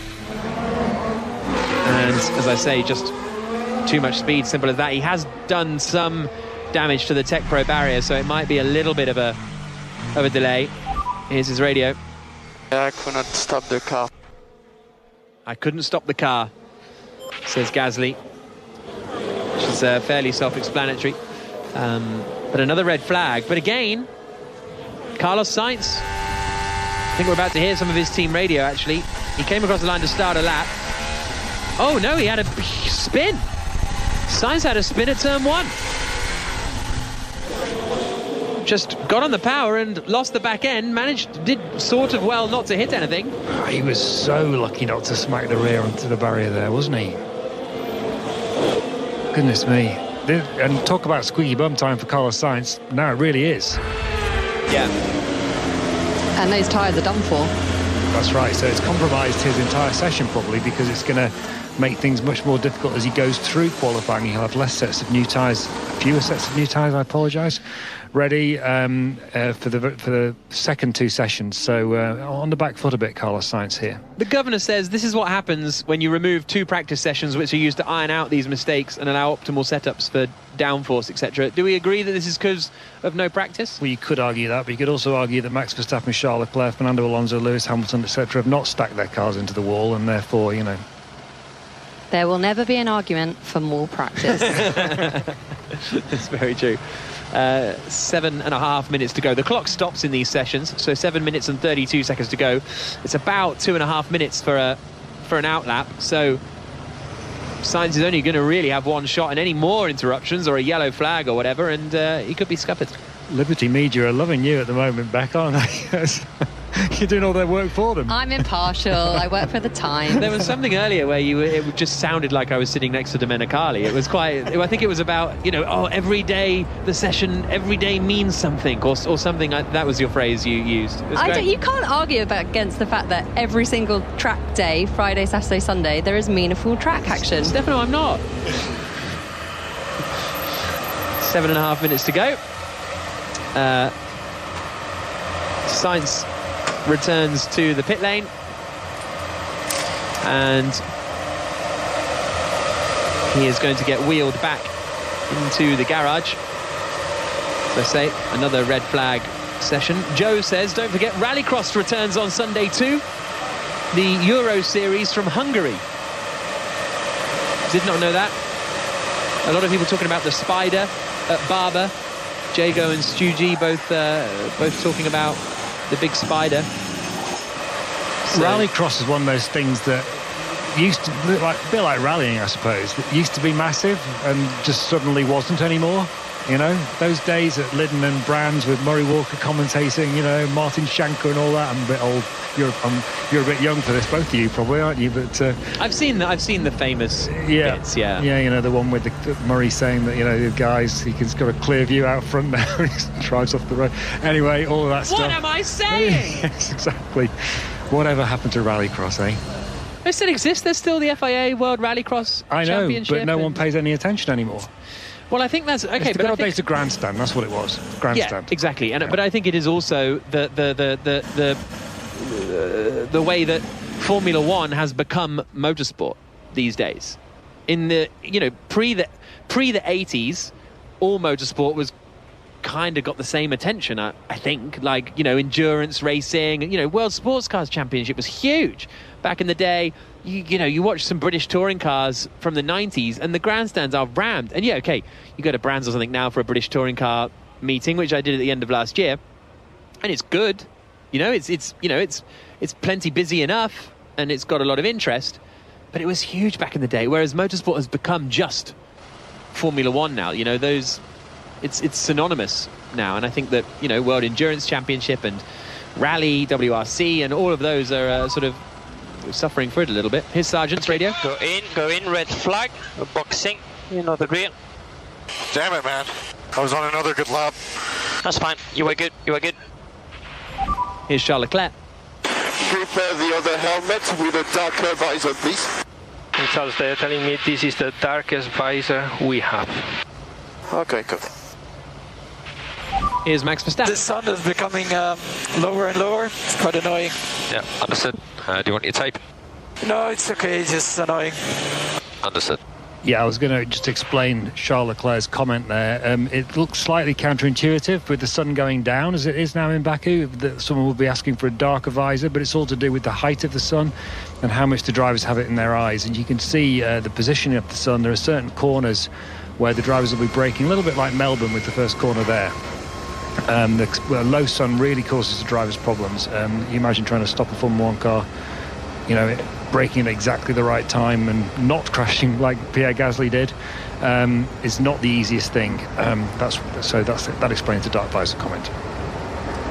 And as I say, just too much speed, simple as that. He has done some damage to the Tech Pro barrier, so it might be a little bit of a delay. Here's his radio. Yeah, I could not stop the car. I couldn't stop the car, says Gasly. Which is fairly self-explanatory. But another red flag. But again, Carlos Sainz, I think we're about to hear some of his team radio, actually. He came across the line to start a lap. Oh, no, he had a spin. Sainz had a spin at turn 1. Just got on the power and lost the back end. Did sort of well not to hit anything. He was so lucky not to smack the rear onto the barrier there, wasn't he? Goodness me. And talk about squeaky bum time for Carlos Sainz. Now it really is. Yeah. And those tyres are done for. That's right. So it's compromised his entire session probably, because it's going to make things much more difficult as he goes through qualifying. He'll have less sets of new tyres, fewer sets of new tyres, I apologise, ready for the second 2 sessions. So on the back foot a bit, Carlos Sainz here. The governor says this is what happens when you remove 2 practice sessions which are used to iron out these mistakes and allow optimal setups for downforce, etc. Do we agree that this is because of no practice? Well, you could argue that, but you could also argue that Max Verstappen, Charles Leclerc, Fernando Alonso, Lewis Hamilton, etc. have not stacked their cars into the wall, and therefore, you know... There will never be an argument for more practice. That's very true. 7.5 minutes to go. The clock stops in these sessions, so 7 minutes and 32 seconds to go. It's about 2.5 minutes for an outlap, so Sainz is only going to really have one shot, and any more interruptions or a yellow flag or whatever, and he could be scuppered. Liberty Media are loving you at the moment, Beck, aren't they? You're doing all their work for them. I'm impartial. I work for the Times. There was something earlier where it just sounded like I was sitting next to Domenicali. It was quite... I think it was about, every day, the session, every day means something, or something. That was your phrase you used. You can't argue against the fact that every single track day, Friday, Saturday, Sunday, there is meaningful track action. Stefano, I'm not. 7.5 minutes to go. Sainz returns to the pit lane, and he is going to get wheeled back into the garage. As I say, another red flag session. Joe says, don't forget Rallycross returns on Sunday too. The Euro Series from Hungary. Did not know that. A lot of people talking about the Spider at Barber. Jago and Stu G both talking about the big Spider. So, Rallycross is one of those things that used to look like a bit like rallying, I suppose. That used to be massive and just suddenly wasn't anymore. Those days at Liddon and Brands with Murray Walker commentating, Martin Shanker and all that. I'm a bit old. You're a bit young for this, both of you probably, aren't you? But I've seen the famous bits, yeah. The one with the Murray saying that the guys, he's got a clear view out front now and he drives off the road. Anyway, all of that stuff. What am I saying? Yes, exactly. Whatever happened to Rallycross, eh? It still exists. There's still the FIA World Rallycross Championship. But no one pays any attention anymore. Well, I think that's okay. It's the good old days of Grandstand. That's what it was. Grandstand. Yeah, exactly. But I think it is also the way that Formula One has become motorsport these days. In the pre the 80s, all motorsport was kind of got the same attention. I think, like endurance racing. World Sports Cars Championship was huge back in the day. You watch some British touring cars from the 90s and the grandstands are rammed. And you go to Brands or something now for a British touring car meeting, which I did at the end of last year, and it's good. It's plenty busy enough and it's got a lot of interest, but it was huge back in the day, whereas motorsport has become just Formula One now. It's synonymous now, and I think that World Endurance Championship and Rally, WRC, and all of those are sort of suffering for it a little bit. Here's Sargent's radio. Go in, red flag, boxing, the rear. Damn it, man. I was on another good lap. That's fine, you were good. Here's Charles Leclerc. Prepare the other helmet with a darker visor, please. And Charles, they're telling me this is the darkest visor we have. Okay, good. Here's Max Verstappen. The sun is becoming lower and lower. It's quite annoying. Yeah, understood. Do you want your tape? No, it's okay. It's just annoying. Understood. Yeah, I was going to just explain Charles Leclerc's comment there. It looks slightly counterintuitive with the sun going down as it is now in Baku, that someone will be asking for a darker visor, but it's all to do with the height of the sun and how much the drivers have it in their eyes. And you can see the positioning of the sun. There are certain corners where the drivers will be braking, a little bit like Melbourne with the first corner there. The low sun really causes the drivers problems. You imagine trying to stop a Formula 1 car, braking at exactly the right time and not crashing like Pierre Gasly did is not the easiest thing. That explains the dark visor comment.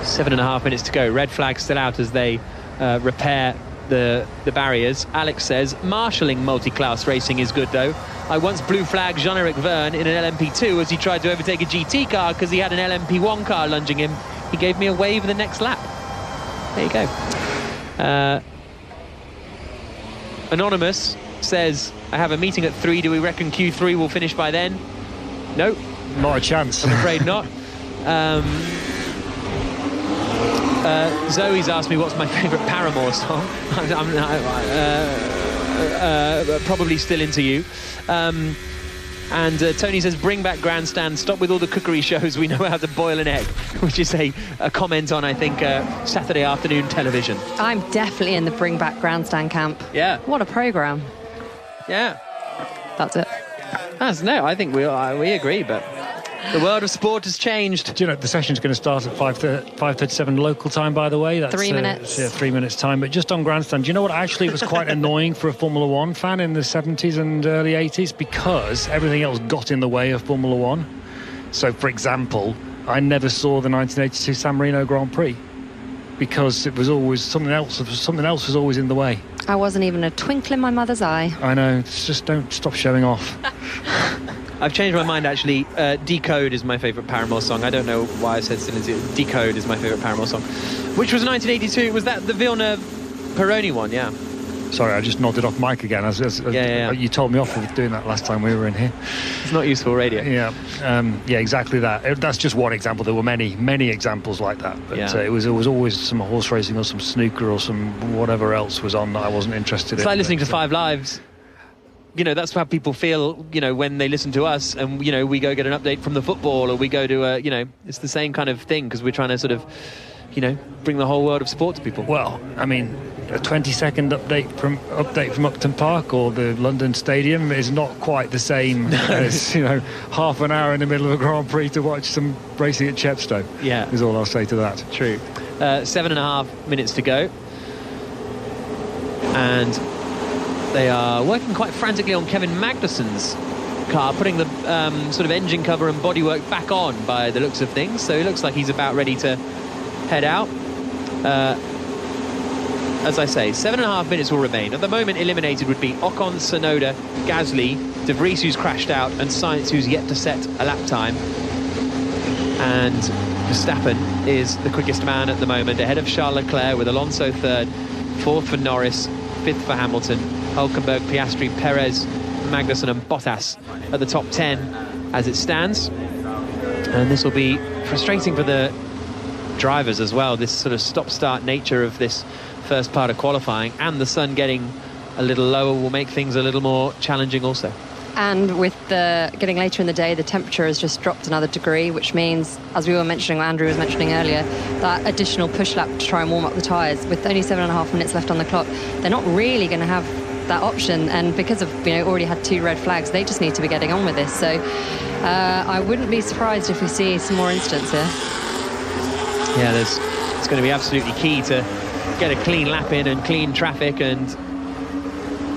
7.5 minutes to go. Red flag still out as they repair the barriers. Alex says marshalling multi-class racing is good though. I once blue flagged Jean-Eric Verne in an LMP2 as he tried to overtake a GT car because he had an LMP1 car lunging him. He gave me a wave the next lap. There you go. Anonymous says, I have a meeting at 3. Do we reckon Q3 will finish by then? No. Not a chance. I'm afraid not. Zoe's asked me what's my favourite Paramore song. Probably Still Into You. And Tony says, bring back Grandstand, stop with all the cookery shows, we know how to boil an egg, which is a comment on, I think, Saturday afternoon television. I'm definitely in the bring back Grandstand camp. Yeah. What a programme. Yeah. That's it. No, I think we agree, but The world of sport has changed. Do you know, the session's going to start at 5:37 local time, by the way. That's 3 minutes. 3 minutes time. But just on grandstand, do you know what actually was quite annoying for a Formula One fan in the 70s and early 80s? Because everything else got in the way of Formula One. So, for example, I never saw the 1982 San Marino Grand Prix because it was always something else was always in the way. I wasn't even a twinkle in my mother's eye. I know. It's just don't stop showing off. I've changed my mind, actually. Decode is my favourite Paramore song. I don't know why I said Celine. Decode is my favourite Paramore song. Which was 1982. Was that the Villeneuve-Peroni one? Yeah. Sorry, I just nodded off mic again. Yeah. You told me off for doing that last time we were in here. It's not useful radio. Yeah, exactly that. That's just one example. There were many examples like that. But it was always some horse racing or some snooker or some whatever else was on that I wasn't interested in. It's like listening to Five Lives. You know, that's how people feel, you know, when they listen to us and, you know, we go get an update from the football or we go to a, you know, it's the same kind of thing because we're trying to sort of, you know, bring the whole world of sport to people. Well, I mean, a 20-second update from Upton Park or the London Stadium is not quite the same as, you know, half an hour in the middle of a Grand Prix to watch some racing at Chepstow. Yeah. Is all I'll say to that. True. 7.5 minutes to go. And they are working quite frantically on Kevin Magnussen's car, putting the sort of engine cover and bodywork back on by the looks of things. So it looks like he's about ready to head out. As I say, 7.5 minutes will remain. At the moment, eliminated would be Ocon, Tsunoda, Gasly, De Vries, who's crashed out, and Sainz, who's yet to set a lap time. And Verstappen is the quickest man at the moment, ahead of Charles Leclerc, with Alonso third, fourth for Norris, fifth for Hamilton, Hülkenberg, Piastri, Perez, Magnussen and Bottas at the top 10 as it stands. And this will be frustrating for the drivers as well, this sort of stop-start nature of this first part of qualifying, and the sun getting a little lower will make things a little more challenging also. And with the getting later in the day, the temperature has just dropped another degree, which means, as we were mentioning, Andrew was mentioning earlier, that additional push lap to try and warm up the tyres. With only 7.5 minutes left on the clock, they're not really going to have that option, and because of, you know, already had 2 red flags, they just need to be getting on with this. So I wouldn't be surprised if we see some more incidents here. Yeah, it's going to be absolutely key to get a clean lap in and clean traffic and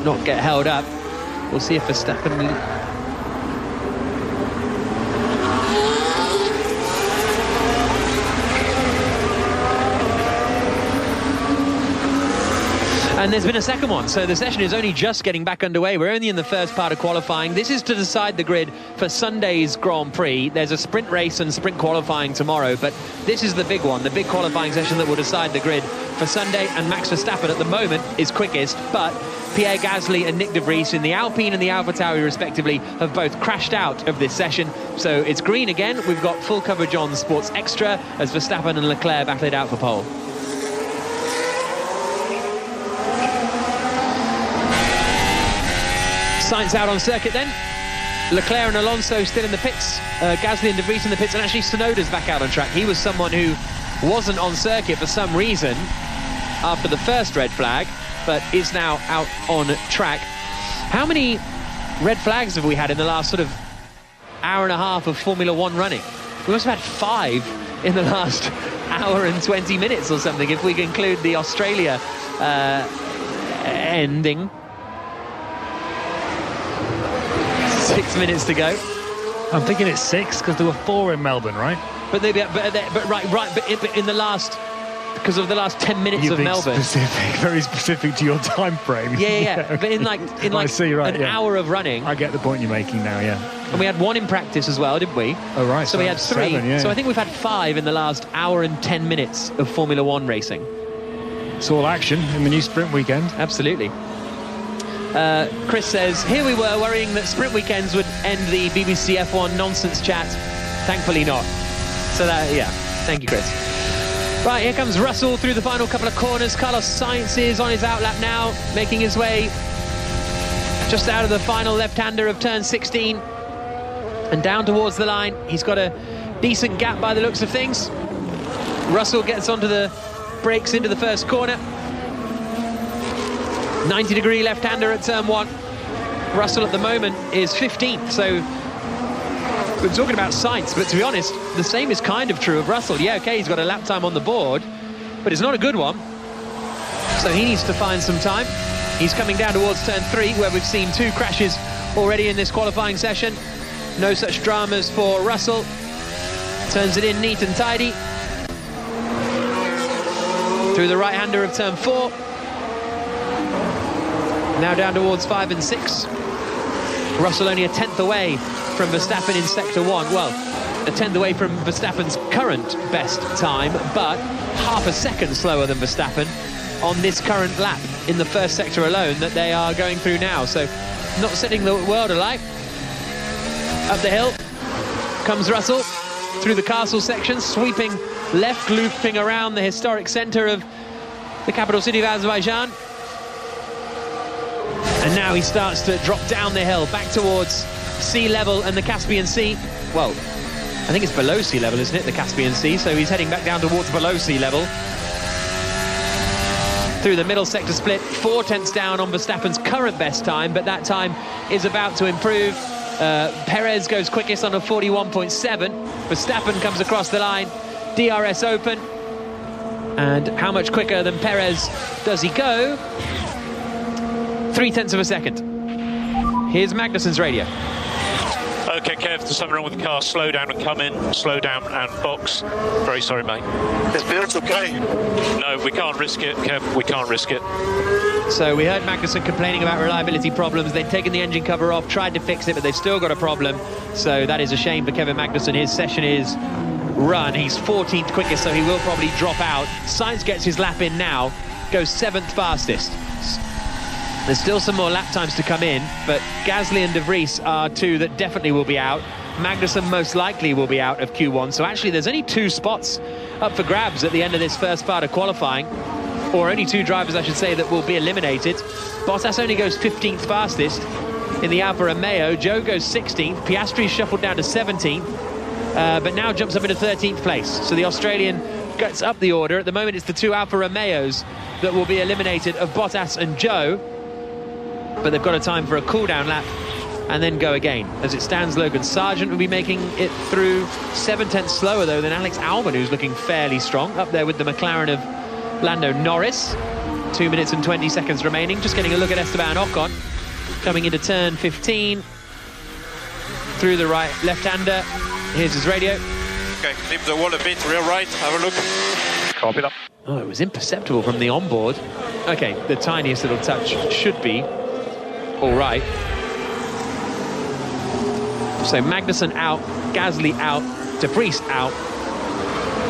not get held up. We'll see if Verstappen... And there's been a second one, so the session is only just getting back underway. We're only in the first part of qualifying. This is to decide the grid for Sunday's Grand Prix. There's a sprint race and sprint qualifying tomorrow, but this is the big one, the big qualifying session that will decide the grid for Sunday. And Max Verstappen at the moment is quickest, but Pierre Gasly and Nick De Vries in the Alpine and the AlphaTauri respectively have both crashed out of this session. So it's green again. We've got full coverage on Sports Extra as Verstappen and Leclerc battle it out for pole. Sainz out on circuit then. Leclerc and Alonso still in the pits. Gasly and De Vries in the pits, and actually Tsunoda's back out on track. He was someone who wasn't on circuit for some reason after the first red flag, but is now out on track. How many red flags have we had in the last sort of hour and a half of Formula One running? We must have had 5 in the last hour and 20 minutes or something, if we include the Australia ending. 6 minutes to go. I'm thinking it's 6 because there were 4 in Melbourne, right? But in the last, because of the last 10 minutes of Melbourne. Specific, very specific to your time frame. Yeah. Okay. But in an hour of running. I get the point you're making now. Yeah. And we had 1 in practice as well, didn't we? Oh right. So we had 3. 7, yeah. So I think we've had 5 in the last hour and 10 minutes of Formula One racing. It's all action in the new sprint weekend. Absolutely. Chris says, here we were worrying that sprint weekends would end the BBC F1 nonsense chat. Thankfully not. So that, yeah, thank you, Chris. Right, here comes Russell through the final couple of corners. Carlos Sainz is on his outlap now, making his way just out of the final left-hander of turn 16 and down towards the line. He's got a decent gap by the looks of things. Russell gets onto the brakes into the first corner. 90-degree left-hander at turn 1. Russell at the moment is 15th, so we're talking about Sainz, but to be honest, the same is kind of true of Russell. Yeah, okay, he's got a lap time on the board, but it's not a good one. So he needs to find some time. He's coming down towards turn 3, where we've seen 2 crashes already in this qualifying session. No such dramas for Russell. Turns it in neat and tidy. Through the right-hander of turn 4. Now down towards 5 and 6. Russell only a 10th away from Verstappen in sector 1. Well, a 10th away from Verstappen's current best time, but half a second slower than Verstappen on this current lap in the first sector alone that they are going through now. So not setting the world alight. Up the hill comes Russell through the castle section, sweeping left, looping around the historic centre of the capital city of Azerbaijan. And now he starts to drop down the hill, back towards sea level and the Caspian Sea. Well, I think it's below sea level, isn't it, the Caspian Sea? So he's heading back down towards below sea level. Through the middle sector split, 4 tenths down on Verstappen's current best time, but that time is about to improve. Perez goes quickest on a 41.7. Verstappen comes across the line, DRS open. And how much quicker than Perez does he go? 0.3 of a second. Here's Magnussen's radio. Okay, Kev, there's something wrong with the car. Slow down and come in. Slow down and box. Very sorry, mate. It's okay. No, we can't risk it, Kev. We can't risk it. So we heard Magnussen complaining about reliability problems. They'd taken the engine cover off, tried to fix it, but they've still got a problem. So that is a shame for Kevin Magnussen. His session is run. He's 14th quickest, so he will probably drop out. Sainz gets his lap in now, goes 7th fastest. There's still some more lap times to come in, but Gasly and De Vries are 2 that definitely will be out. Magnussen most likely will be out of Q1, so actually there's only 2 spots up for grabs at the end of this first part of qualifying, or only 2 drivers, I should say, that will be eliminated. Bottas only goes 15th fastest in the Alfa Romeo. Joe goes 16th. Piastri's shuffled down to 17th, but now jumps up into 13th place. So the Australian gets up the order. At the moment, it's the 2 Alfa Romeos that will be eliminated of Bottas and Joe. But they've got a time for a cool-down lap and then go again. As it stands, Logan Sargent will be making it through 7 tenths slower, though, than Alex Albon, who's looking fairly strong. Up there with the McLaren of Lando Norris. 2 minutes and 20 seconds remaining. Just getting a look at Esteban Ocon. Coming into turn 15. Through the right left-hander. Here's his radio. Okay, flip the wall a bit, rear right, have a look. Copy that. Oh, it was imperceptible from the onboard. Okay, the tiniest little touch should be all right. So Magnussen out, Gasly out, De Vries out.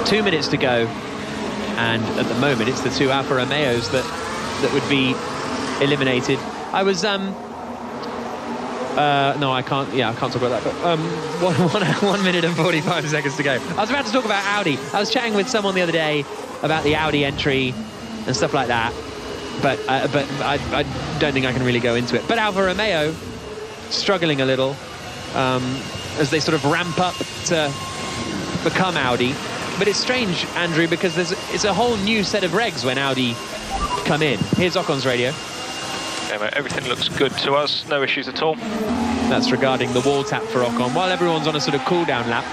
2 minutes to go, and at the moment it's the 2 Alfa Romeos that would be eliminated. I was no, I can't. Yeah, I can't talk about that. But 1 minute and 45 seconds to go. I was about to talk about Audi. I was chatting with someone the other day about the Audi entry and stuff like that. But I don't think I can really go into it. But Alfa Romeo struggling a little as they sort of ramp up to become Audi. But it's strange, Andrew, because it's a whole new set of regs when Audi come in. Here's Ocon's radio. Yeah, mate, everything looks good to us. No issues at all. That's regarding the wall tap for Ocon. While everyone's on a sort of cool-down lap,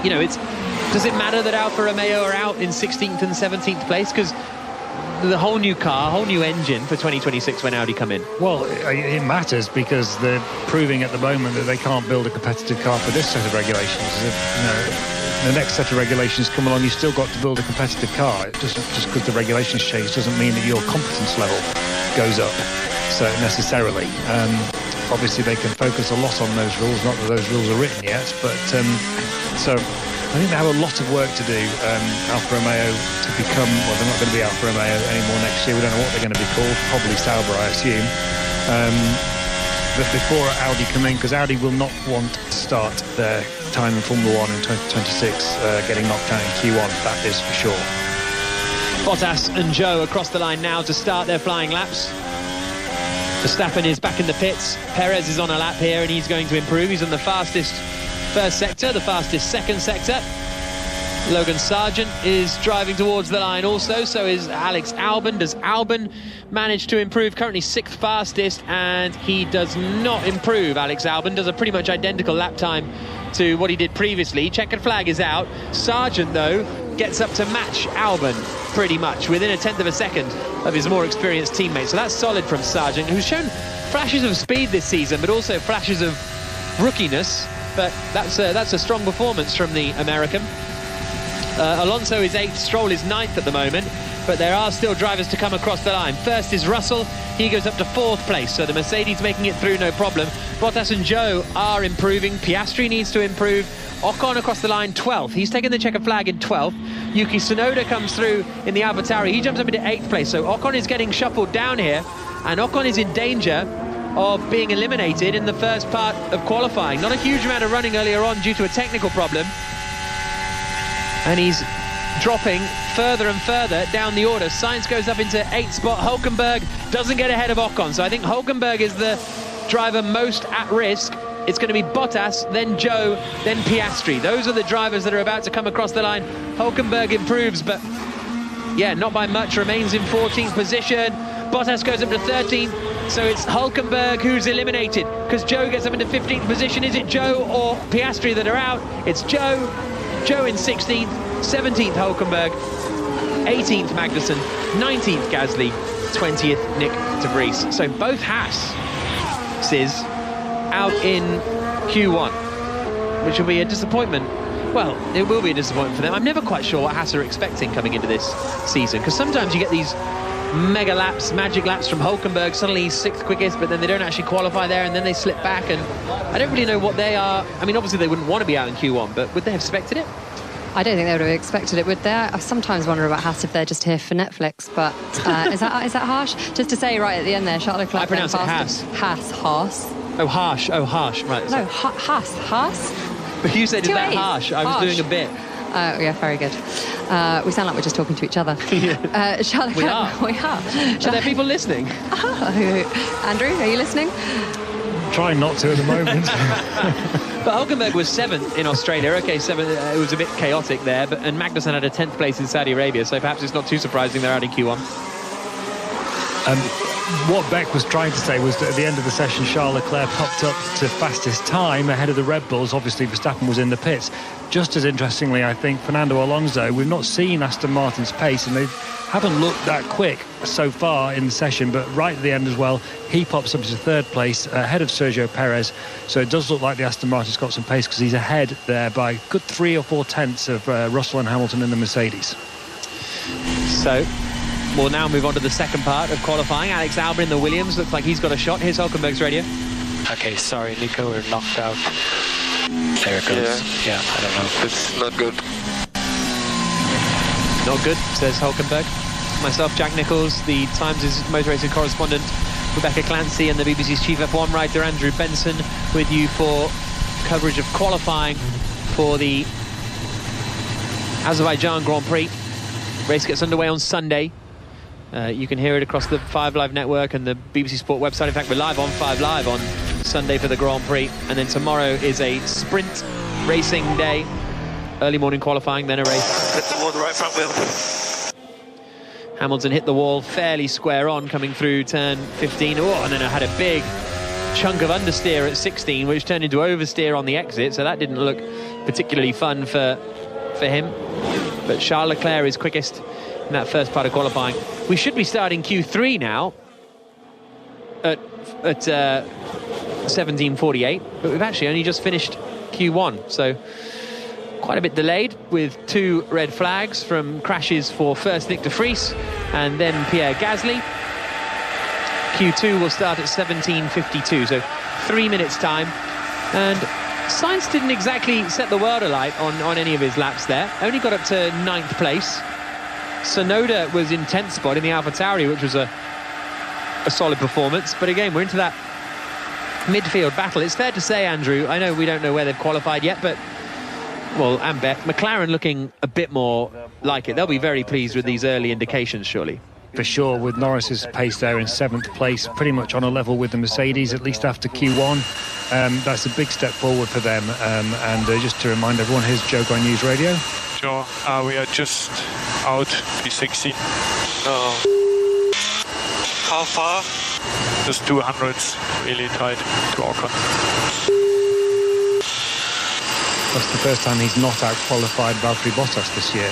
you know, does it matter that Alfa Romeo are out in 16th and 17th place? Because the whole new car, whole new engine for 2026 when Audi come in. Well, it matters because they're proving at the moment that they can't build a competitive car for this set of regulations. The next set of regulations come along, you've still got to build a competitive car. Just because the regulations change doesn't mean that your competence level goes up so necessarily. Obviously they can focus a lot on those rules, not that those rules are written yet, but so I think they have a lot of work to do, Alfa Romeo, to become, well, they're not going to be Alfa Romeo anymore next year. We don't know what they're going to be called, probably Sauber, I assume. But before Audi come in, because Audi will not want to start their time in Formula 1 in 2026 getting knocked out in Q1, that is for sure. Bottas and Joe across the line now to start their flying laps. Verstappen is back in the pits. Perez is on a lap here and he's going to improve. He's on the fastest first sector, the fastest second sector. Logan Sargent is driving towards the line also, so is Alex Albon. Does Albon manage to improve? Currently 6th fastest, and he does not improve. Alex Albon does a pretty much identical lap time to what he did previously. Checkered flag is out. Sargent, though, gets up to match Albon pretty much within 1/10 of a second of his more experienced teammate. So that's solid from Sargent, who's shown flashes of speed this season, but also flashes of rookiness. But that's a strong performance from the American. Alonso is 8th, Stroll is 9th at the moment, but there are still drivers to come across the line. First is Russell, he goes up to 4th place, so the Mercedes making it through no problem. Bottas and Zhou are improving, Piastri needs to improve. Ocon across the line 12th, he's taken the checkered flag in 12th. Yuki Tsunoda comes through in the AlphaTauri, he jumps up into 8th place, so Ocon is getting shuffled down here, and Ocon is in danger of being eliminated in the first part of qualifying. Not a huge amount of running earlier on due to a technical problem, and he's dropping further and further down the order. Sainz goes up into 8th spot. Hulkenberg doesn't get ahead of Ocon, so I think Hulkenberg is the driver most at risk. It's going to be Bottas, then Zhou, then Piastri. Those are the drivers that are about to come across the line. Hulkenberg improves, but yeah, not by much, remains in 14th position. Bottas goes up to 13th, so it's Hulkenberg who's eliminated, because Zhou gets up into 15th position. Is it Zhou or Piastri that are out? It's Zhou in 16th, 17th Hulkenberg, 18th Magnussen, 19th Gasly, 20th Nick de Vries. So both Haas out in Q1, which will be a disappointment. Well, it will be a disappointment for them. I'm never quite sure what Haas are expecting coming into this season, because sometimes you get these mega laps, magic laps from Hulkenberg. Suddenly he's 6th quickest, but then they don't actually qualify there, and then they slip back, and I don't really know what they are. I mean, obviously they wouldn't want to be out in Q1, but would they have expected it? I don't think they would have expected it, would they? I sometimes wonder about Haas if they're just here for Netflix, but is that harsh? Just to say right at the end there, Charles Leclerc. I pronounce it Haas. Haas. Oh, harsh. Oh, harsh. Right. No, Haas. But you said, is that harsh? I was doing a bit. Yeah, very good. We sound like we're just talking to each other. Charles Leclerc, we are. Are there people listening? Andrew, are you listening? Trying not to at the moment. But Hulkenberg was 7th in Australia. Okay, 7th, it was a bit chaotic there, and Magnussen had a 10th place in Saudi Arabia, so perhaps it's not too surprising they're out in Q1. What Beck was trying to say was that at the end of the session, Charles Leclerc popped up to fastest time ahead of the Red Bulls. Obviously, Verstappen was in the pits. Just as interestingly, I think, Fernando Alonso, we've not seen Aston Martin's pace, and they haven't looked that quick so far in the session, but right at the end as well, he pops up to 3rd place ahead of Sergio Perez. So it does look like the Aston Martin's got some pace, because he's ahead there by good 3 or 4 tenths of Russell and Hamilton in the Mercedes. So we'll now move on to the second part of qualifying. Alex Albon in the Williams, looks like he's got a shot. Here's Hulkenberg's radio. Okay, sorry, Nico, we're knocked out. There it goes. Yeah, I don't know. It's not good. Not good, says Hulkenberg. Myself, Jack Nicholls, the Times' motor racing correspondent, Rebecca Clancy, and the BBC's chief F1 writer, Andrew Benson, with you for coverage of qualifying for the Azerbaijan Grand Prix. Race gets underway on Sunday. You can hear it across the 5 Live network and the BBC Sport website. In fact, we're live on 5 Live on Sunday for the Grand Prix, and then tomorrow is a sprint racing day. Early morning qualifying, then a race. Hit the wall, the right front wheel. Hamilton hit the wall fairly square on coming through turn 15. Oh, and then I had a big chunk of understeer at 16, which turned into oversteer on the exit, so that didn't look particularly fun for him. But Charles Leclerc is quickest in that first part of qualifying. We should be starting Q3 now at 17:48, but we've actually only just finished Q1, so quite a bit delayed, with 2 red flags from crashes for first Nick de Vries and then Pierre Gasly. Q2 will start at 17:52, so 3 minutes time. And Sainz didn't exactly set the world alight on any of his laps there. Only got up to 9th place. Tsunoda was in 10th spot in the AlphaTauri, which was a solid performance. But again, we're into that midfield battle. It's fair to say, Andrew, I know we don't know where they've qualified yet, but well, and Beck, McLaren looking a bit more like it. They'll be very pleased with these early indications, surely. For sure, with Norris's pace there in 7th place, pretty much on a level with the Mercedes, at least after Q1. That's a big step forward for them. And just to remind everyone, here's Joe on News Radio. sure. We are just out P16. Oh. How far? Just 200s, really tight to Ocon. That's the first time he's not out-qualified Valtteri Bottas this year,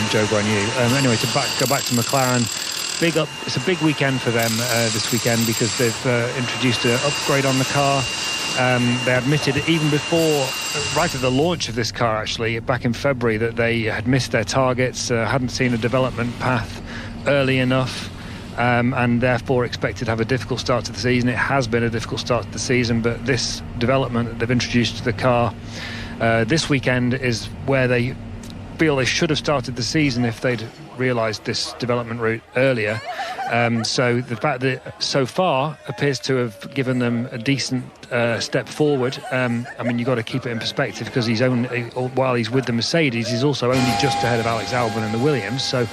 Zhou Guanyu. Anyway, go back to McLaren. It's a big weekend for them this weekend because they've introduced an upgrade on the car. They admitted even before, right at the launch of this car actually, back in February, that they had missed their targets, hadn't seen a development path early enough, and therefore expected to have a difficult start to the season. It has been a difficult start to the season, but this development that they've introduced to the car this weekend is where they feel they should have started the season if they'd realised this development route earlier. So the fact that so far appears to have given them a decent step forward. I mean, you've got to keep it in perspective because while he's with the Mercedes, he's also only just ahead of Alex Albon and the Williams. So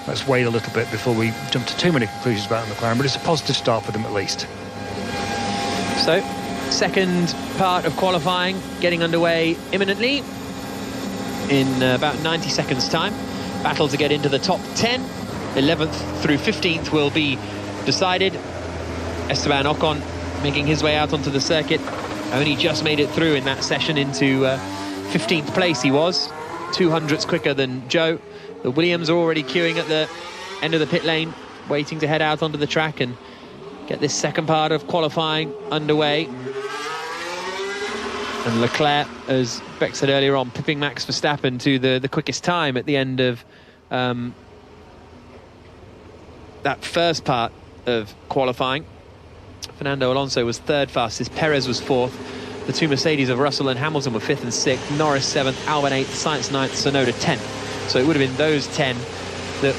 let's wait a little bit before we jump to too many conclusions about McLaren, but it's a positive start for them at least. So, second part of qualifying getting underway imminently in about 90 seconds time. Battle to get into the top 10. 11th through 15th will be decided. Esteban Ocon making his way out onto the circuit. Only just made it through in that session into 15th place he was. 200ths quicker than Zhou. The Williams are already queuing at the end of the pit lane, waiting to head out onto the track and get this second part of qualifying underway. And Leclerc, as Beck said earlier on, pipping Max Verstappen to the quickest time at the end of that first part of qualifying. Fernando Alonso was third fastest, Perez was fourth. The two Mercedes of Russell and Hamilton were fifth and sixth, Norris seventh, Albon eighth, Sainz ninth, Tsunoda 10th. So it would have been those 10 that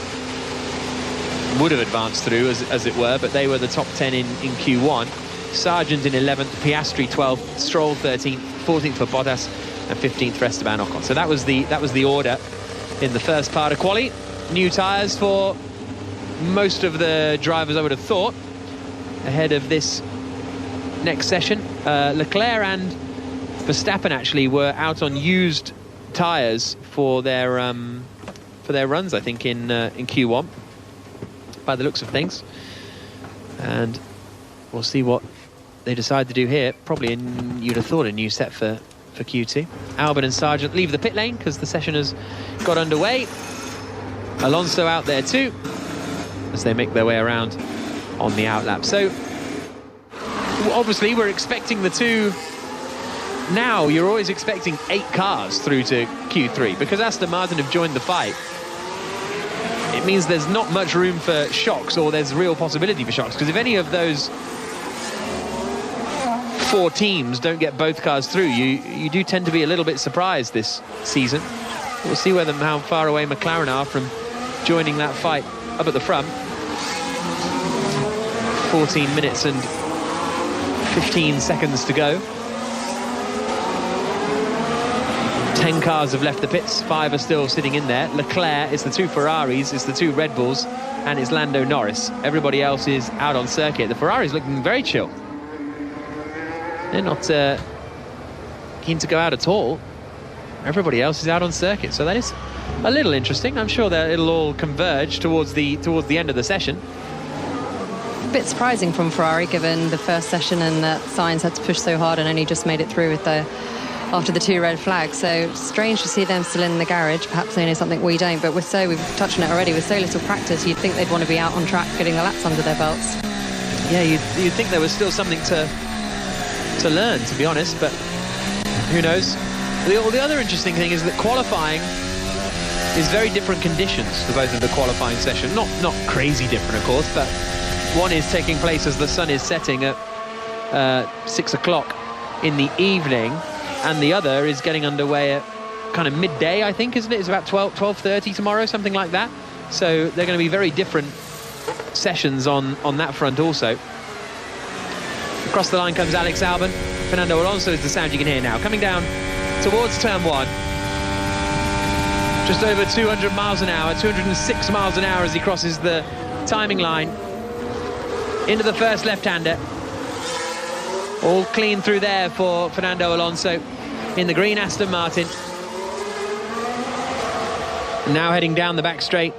would have advanced through, as it were, but they were the top 10 in Q1. Sargent in 11th, Piastri 12th, Stroll 13th, 14th for Bottas, and 15th for Esteban Ocon. So that was the order in the first part of quali. New tyres for most of the drivers, I would have thought, ahead of this next session. Leclerc and Verstappen actually were out on used tyres for their runs, I think, in Q1, by the looks of things. And we'll see what they decide to do here. Probably, you'd have thought, a new set for Q2. Albon and Sargent leave the pit lane because the session has got underway. Alonso out there too, as they make their way around on the outlap. So, obviously, we're expecting the two... Now, you're always expecting 8 cars through to Q3, because Aston Martin have joined the fight. It means there's not much room for shocks, or there's real possibility for shocks, because if any of those 4 teams don't get both cars through, you do tend to be a little bit surprised this season. We'll see how far away McLaren are from joining that fight up at the front. 14 minutes and 15 seconds to go. 10 cars have left the pits, 5 are still sitting in there. Leclerc, it's the 2 Ferraris, it's the 2 Red Bulls, and it's Lando Norris. Everybody else is out on circuit. The Ferraris looking very chill. They're not keen to go out at all. Everybody else is out on circuit, so that is a little interesting. I'm sure that it'll all converge towards the end of the session. A bit surprising from Ferrari, given the first session and that Sainz had to push so hard and only just made it through after the 2 red flags. So strange to see them still in the garage. Perhaps they know something we don't, but we've touched on it already. With so little practice, you'd think they'd want to be out on track, getting the laps under their belts. Yeah, you'd think there was still something to learn, to be honest, but who knows. The other interesting thing is that qualifying is very different conditions for both of the qualifying session. Not crazy different, of course, but one is taking place as the sun is setting at 6 o'clock in the evening, and the other is getting underway at kind of midday, I think, isn't it? It's about 12:30 tomorrow, something like that. So they're going to be very different sessions on that front also. Across the line comes Alex Albon. Fernando Alonso is the sound you can hear now. Coming down towards turn 1. Just over 200 miles an hour, 206 miles an hour as he crosses the timing line. Into the first left-hander. All clean through there for Fernando Alonso in the green Aston Martin. Now heading down the back straight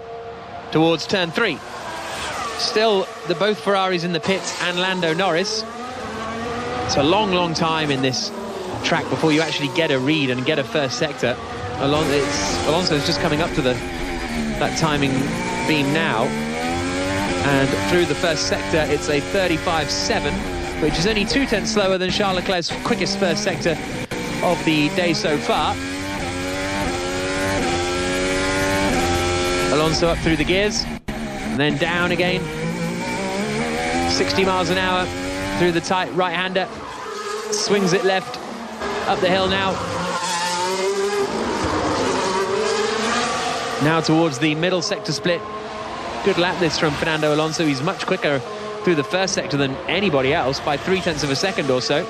towards turn 3. Still, both Ferraris in the pits and Lando Norris. It's a long time in this track before you actually get a read and get a first sector. Alonso's just coming up to that timing beam now. And through the first sector, it's a 35.7, which is only 0.2 slower than Charles Leclerc's quickest first sector of the day so far. Alonso up through the gears, and then down again. 60 miles an hour through the tight right-hander. Swings it left, up the hill now. Now towards the middle sector split. Good lap this from Fernando Alonso. He's much quicker through the first sector than anybody else by 0.3 of a second or so.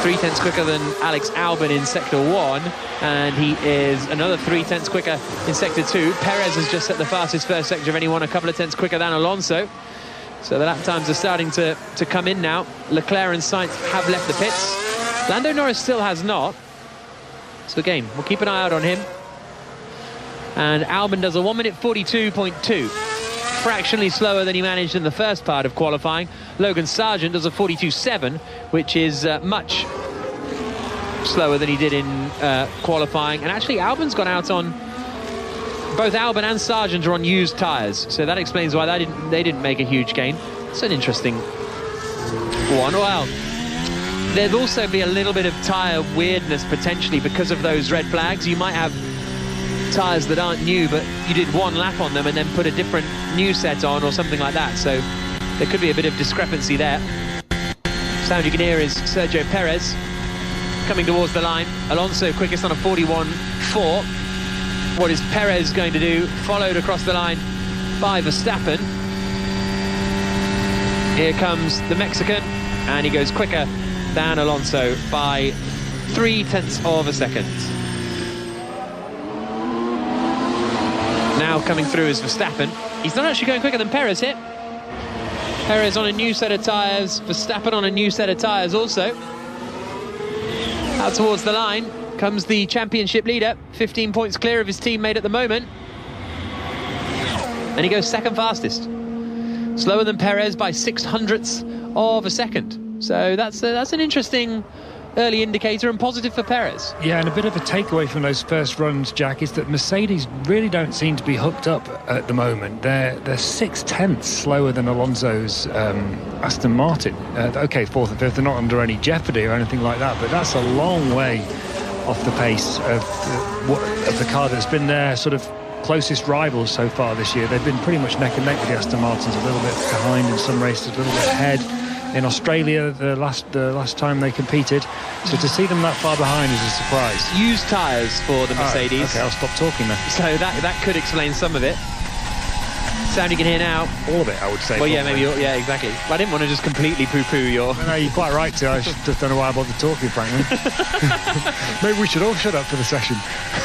0.3 quicker than Alex Albon in sector 1, and he is another 0.3 quicker in sector 2. Perez has just set the fastest first sector of anyone, a couple of tenths quicker than Alonso. So the lap times are starting to come in now. Leclerc and Sainz have left the pits. Lando Norris still has not. So again, we'll keep an eye out on him. And Albon does a 1 minute 42.2. Fractionally slower than he managed in the first part of qualifying. Logan Sargent does a 42.7, which is much slower than he did in qualifying. And actually, Albon's gone out on... Both Albon and Sargent are on used tyres, so that explains why they didn't make a huge gain. It's an interesting one. Well, there'd also be a little bit of tyre weirdness potentially because of those red flags. You might have tyres that aren't new, but you did one lap on them and then put a different new set on or something like that, so there could be a bit of discrepancy there. Sound you can hear is Sergio Perez coming towards the line. Alonso quickest on a 41.4. What is Perez going to do? Followed across the line by Verstappen. Here comes the Mexican, and he goes quicker than Alonso by 0.3 of a second. Now coming through is Verstappen. He's not actually going quicker than Perez here. Perez on a new set of tyres, Verstappen on a new set of tyres also. Out towards the line comes the championship leader, 15 points clear of his teammate at the moment. And he goes second fastest. Slower than Perez by 0.06 of a second. So that's an interesting early indicator and positive for Perez. Yeah, and a bit of a takeaway from those first runs, Jack, is that Mercedes really don't seem to be hooked up at the moment. They're 0.6 slower than Alonso's Aston Martin. Okay, fourth and fifth, they're not under any jeopardy or anything like that, but that's a long way off the pace of the car that's been their sort of closest rivals so far this year. They've been pretty much neck and neck with the Aston Martins, a little bit behind in some races, a little bit ahead. In Australia, the last time they competed, so to see them that far behind is a surprise. Used tyres for the Mercedes. Okay, I'll stop talking then. So that could explain some of it. Sound you can hear now. All of it, I would say. Well, yeah, maybe. Yeah, exactly. But I didn't want to just completely poo-poo your... No, you're quite right to. I just don't know why I bothered talking, frankly. Maybe we should all shut up for the session.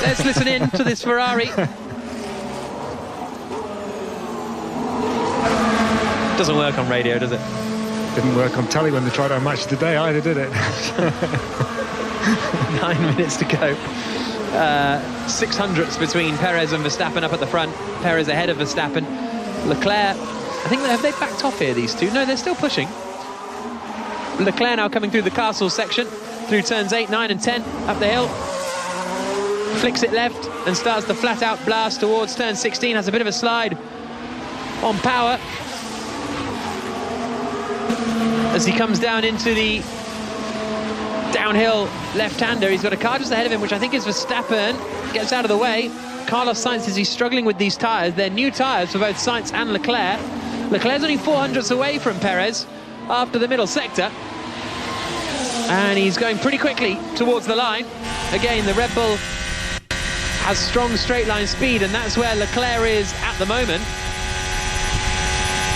Let's listen in to this Ferrari. Doesn't work on radio, does it? Didn't work on telly when they tried our match today either, did it? 9 minutes to go. 600ths between Perez and Verstappen up at the front. Perez ahead of Verstappen. Leclerc, I think have they backed off here, these two? No, they're still pushing. Leclerc now coming through the castle section, through turns 8, 9 and 10, up the hill. Flicks it left and starts the flat-out blast towards turn 16. Has a bit of a slide on power as he comes down into the downhill left-hander. He's got a car just ahead of him, which I think is Verstappen. Gets out of the way. Carlos Sainz, is he's struggling with these tyres. They're new tyres for both Sainz and Leclerc. Leclerc's only 400ths away from Perez after the middle sector. And he's going pretty quickly towards the line. Again, the Red Bull has strong straight line speed, and that's where Leclerc is at the moment.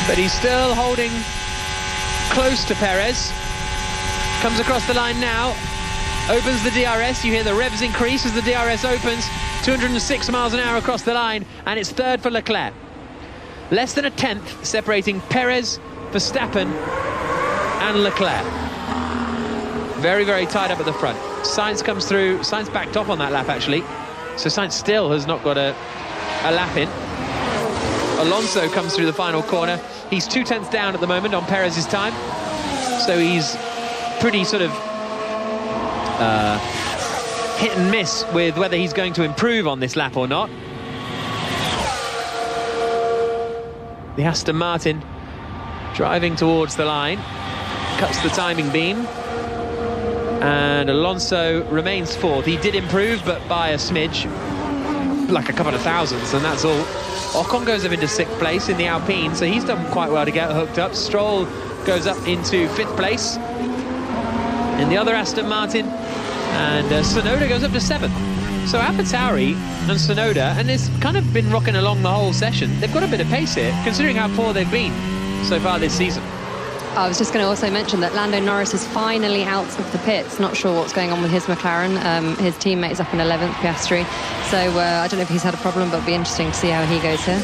But he's still holding close to Perez. Comes across the line now, opens the DRS. You hear the revs increase as the DRS opens. 206 miles an hour across the line, and it's third for Leclerc. Less than a tenth separating Perez, Verstappen and Leclerc. Very, very tied up at the front. Sainz comes through. Sainz backed off on that lap, actually. So Sainz still has not got a lap in. Alonso comes through the final corner. He's 2/10 down at the moment on Perez's time. So he's pretty sort of hit and miss with whether he's going to improve on this lap or not. The Aston Martin driving towards the line, cuts the timing beam, and Alonso remains fourth. He did improve, but by a smidge, like a couple of thousandths, and that's all. Ocon goes up into 6th place in the Alpine, so he's done quite well to get hooked up. Stroll goes up into 5th place in the other Aston Martin, and Tsunoda goes up to 7th. So AlphaTauri and Tsunoda, and it's kind of been rocking along the whole session. They've got a bit of pace here, considering how poor they've been so far this season. I was just going to also mention that Lando Norris is finally out of the pits. Not sure what's going on with his McLaren. His teammate is up in 11th, Piastri. So I don't know if he's had a problem, but it'll be interesting to see how he goes here.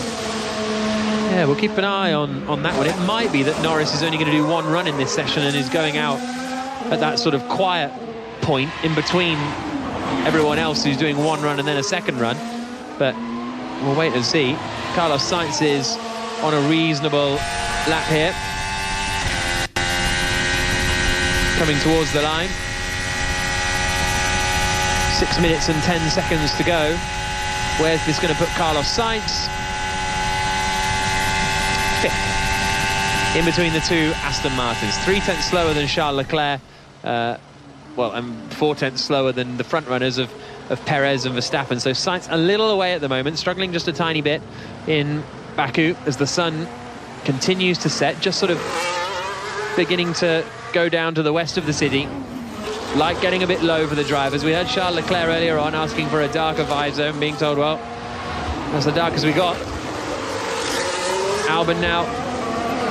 Yeah, we'll keep an eye on that one. It might be that Norris is only going to do one run in this session and is going out at that sort of quiet point in between everyone else who's doing one run and then a second run. But we'll wait and see. Carlos Sainz is on a reasonable lap here, coming towards the line. 6 minutes and 10 seconds to go. Where's this going to put Carlos Sainz? 5th, in between the two Aston Martins. 3/10 slower than Charles Leclerc, and 4/10 slower than the front runners of Perez and Verstappen. So Sainz a little away at the moment, struggling just a tiny bit in Baku as the sun continues to set, just sort of beginning to go down to the west of the city. Light getting a bit low for the drivers. We heard Charles Leclerc earlier on asking for a darker visor and being told, well, that's the darkest we got. Albon now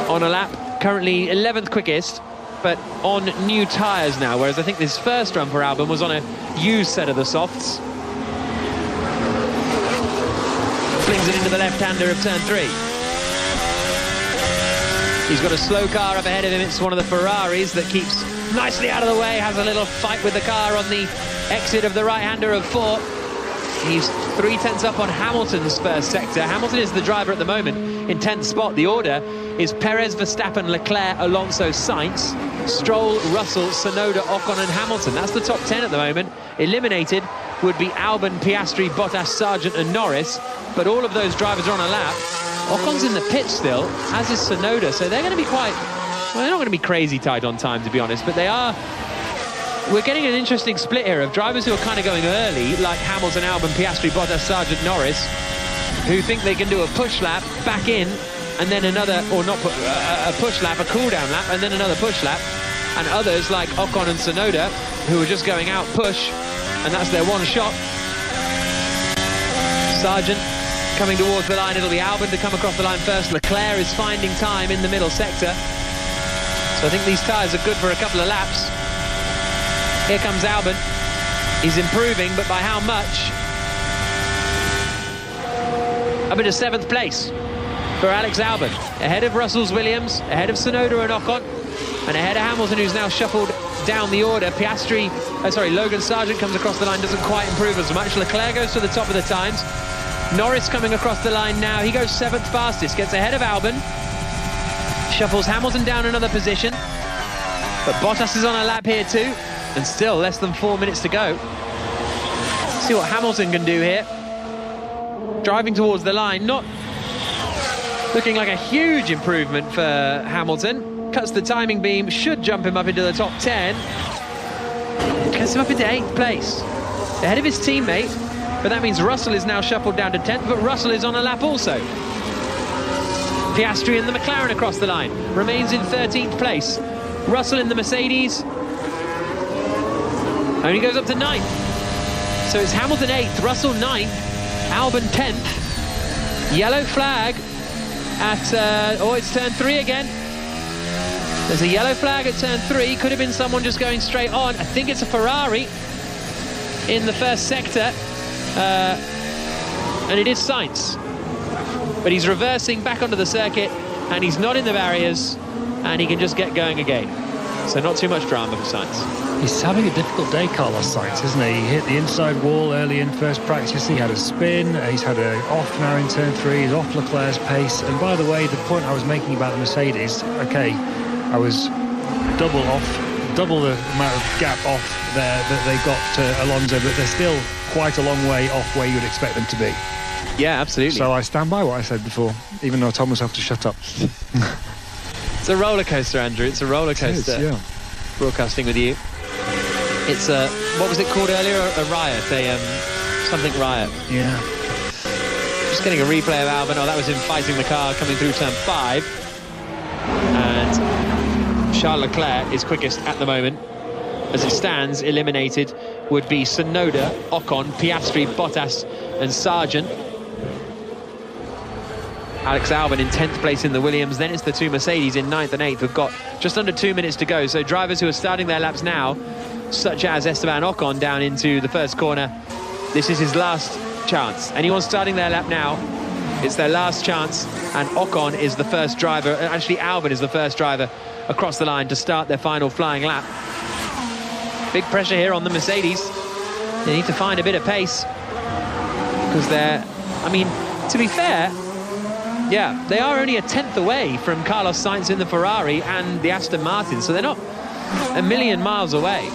on a lap, currently 11th quickest, but on new tyres now, whereas I think this first run for Albon was on a used set of the softs. Flings it into the left-hander of turn 3. He's got a slow car up ahead of him. It's one of the Ferraris that keeps nicely out of the way, has a little fight with the car on the exit of the right-hander of 4. He's 3/10 up on Hamilton's first sector. Hamilton is the driver at the moment in 10th spot. The order is Perez, Verstappen, Leclerc, Alonso, Sainz, Stroll, Russell, Tsunoda, Ocon and Hamilton. That's the top 10 at the moment. Eliminated would be Albon, Piastri, Bottas, Sargent and Norris, but all of those drivers are on a lap. Ocon's in the pit still, as is Tsunoda, so they're going to be quite... Well, they're not going to be crazy tight on time, to be honest, but they are... We're getting an interesting split here of drivers who are kind of going early, like Hamilton, Albon, Piastri, Bottas, Sargent, Norris, who think they can do a push lap, back in, and then another, or not a push lap, a cool-down lap, and then another push lap, and others like Ocon and Tsunoda, who are just going out push, and that's their one shot. Sargent coming towards the line. It'll be Albon to come across the line first. Leclerc is finding time in the middle sector. So I think these tyres are good for a couple of laps. Here comes Albon. He's improving, but by how much? Up into 7th place for Alex Albon. Ahead of Russell's Williams, ahead of Tsunoda and Ocon, and ahead of Hamilton, who's now shuffled down the order. Logan Sargent comes across the line, doesn't quite improve as much. Leclerc goes to the top of the times. Norris coming across the line now. He goes 7th fastest, gets ahead of Albon. Shuffles Hamilton down another position. But Bottas is on a lap here too. And still less than 4 minutes to go. See what Hamilton can do here. Driving towards the line. Not looking like a huge improvement for Hamilton. Cuts the timing beam. Should jump him up into the top 10. Gets him up into 8th place. Ahead of his teammate. But that means Russell is now shuffled down to 10th, but Russell is on a lap also. Piastri in the McLaren across the line. Remains in 13th place. Russell in the Mercedes only goes up to 9th. So it's Hamilton 8th, Russell 9th, Albon 10th. Yellow flag at, it's turn 3 again. There's a yellow flag at turn 3. Could have been someone just going straight on. I think it's a Ferrari in the first sector. And it is Sainz, but he's reversing back onto the circuit and he's not in the barriers and he can just get going again. So not too much drama for Sainz. He's having a difficult day, Carlos Sainz, isn't he? He hit the inside wall early in first practice. He had a spin. He's had an off now in turn 3. He's off Leclerc's pace. And by the way, the point I was making about the Mercedes, okay, I was double the amount of gap off there that they got to Alonso, but they're still quite a long way off where you would expect them to be. Yeah, absolutely. So I stand by what I said before, even though Thomas has to shut up. It's a roller coaster, Andrew. It's a roller coaster. It is, yeah. Broadcasting with you. It's a, what was it called earlier? A riot. Something riot. Yeah. Just getting a replay of Albon. Oh, that was him fighting the car coming through turn 5. And Charles Leclerc is quickest at the moment. As it stands, eliminated would be Tsunoda, Ocon, Piastri, Bottas and Sargent. Alex Albon in 10th place in the Williams. Then it's the two Mercedes in 9th and 8th. We've got just under 2 minutes to go. So drivers who are starting their laps now, such as Esteban Ocon down into the first corner, this is his last chance. Anyone starting their lap now, it's their last chance. And Ocon is the first driver, actually Albon is the first driver across the line to start their final flying lap. Big pressure here on the Mercedes. They need to find a bit of pace. Because they're, I mean, to be fair, yeah, they are only a 10th away from Carlos Sainz in the Ferrari and the Aston Martin, so they're not a million miles away.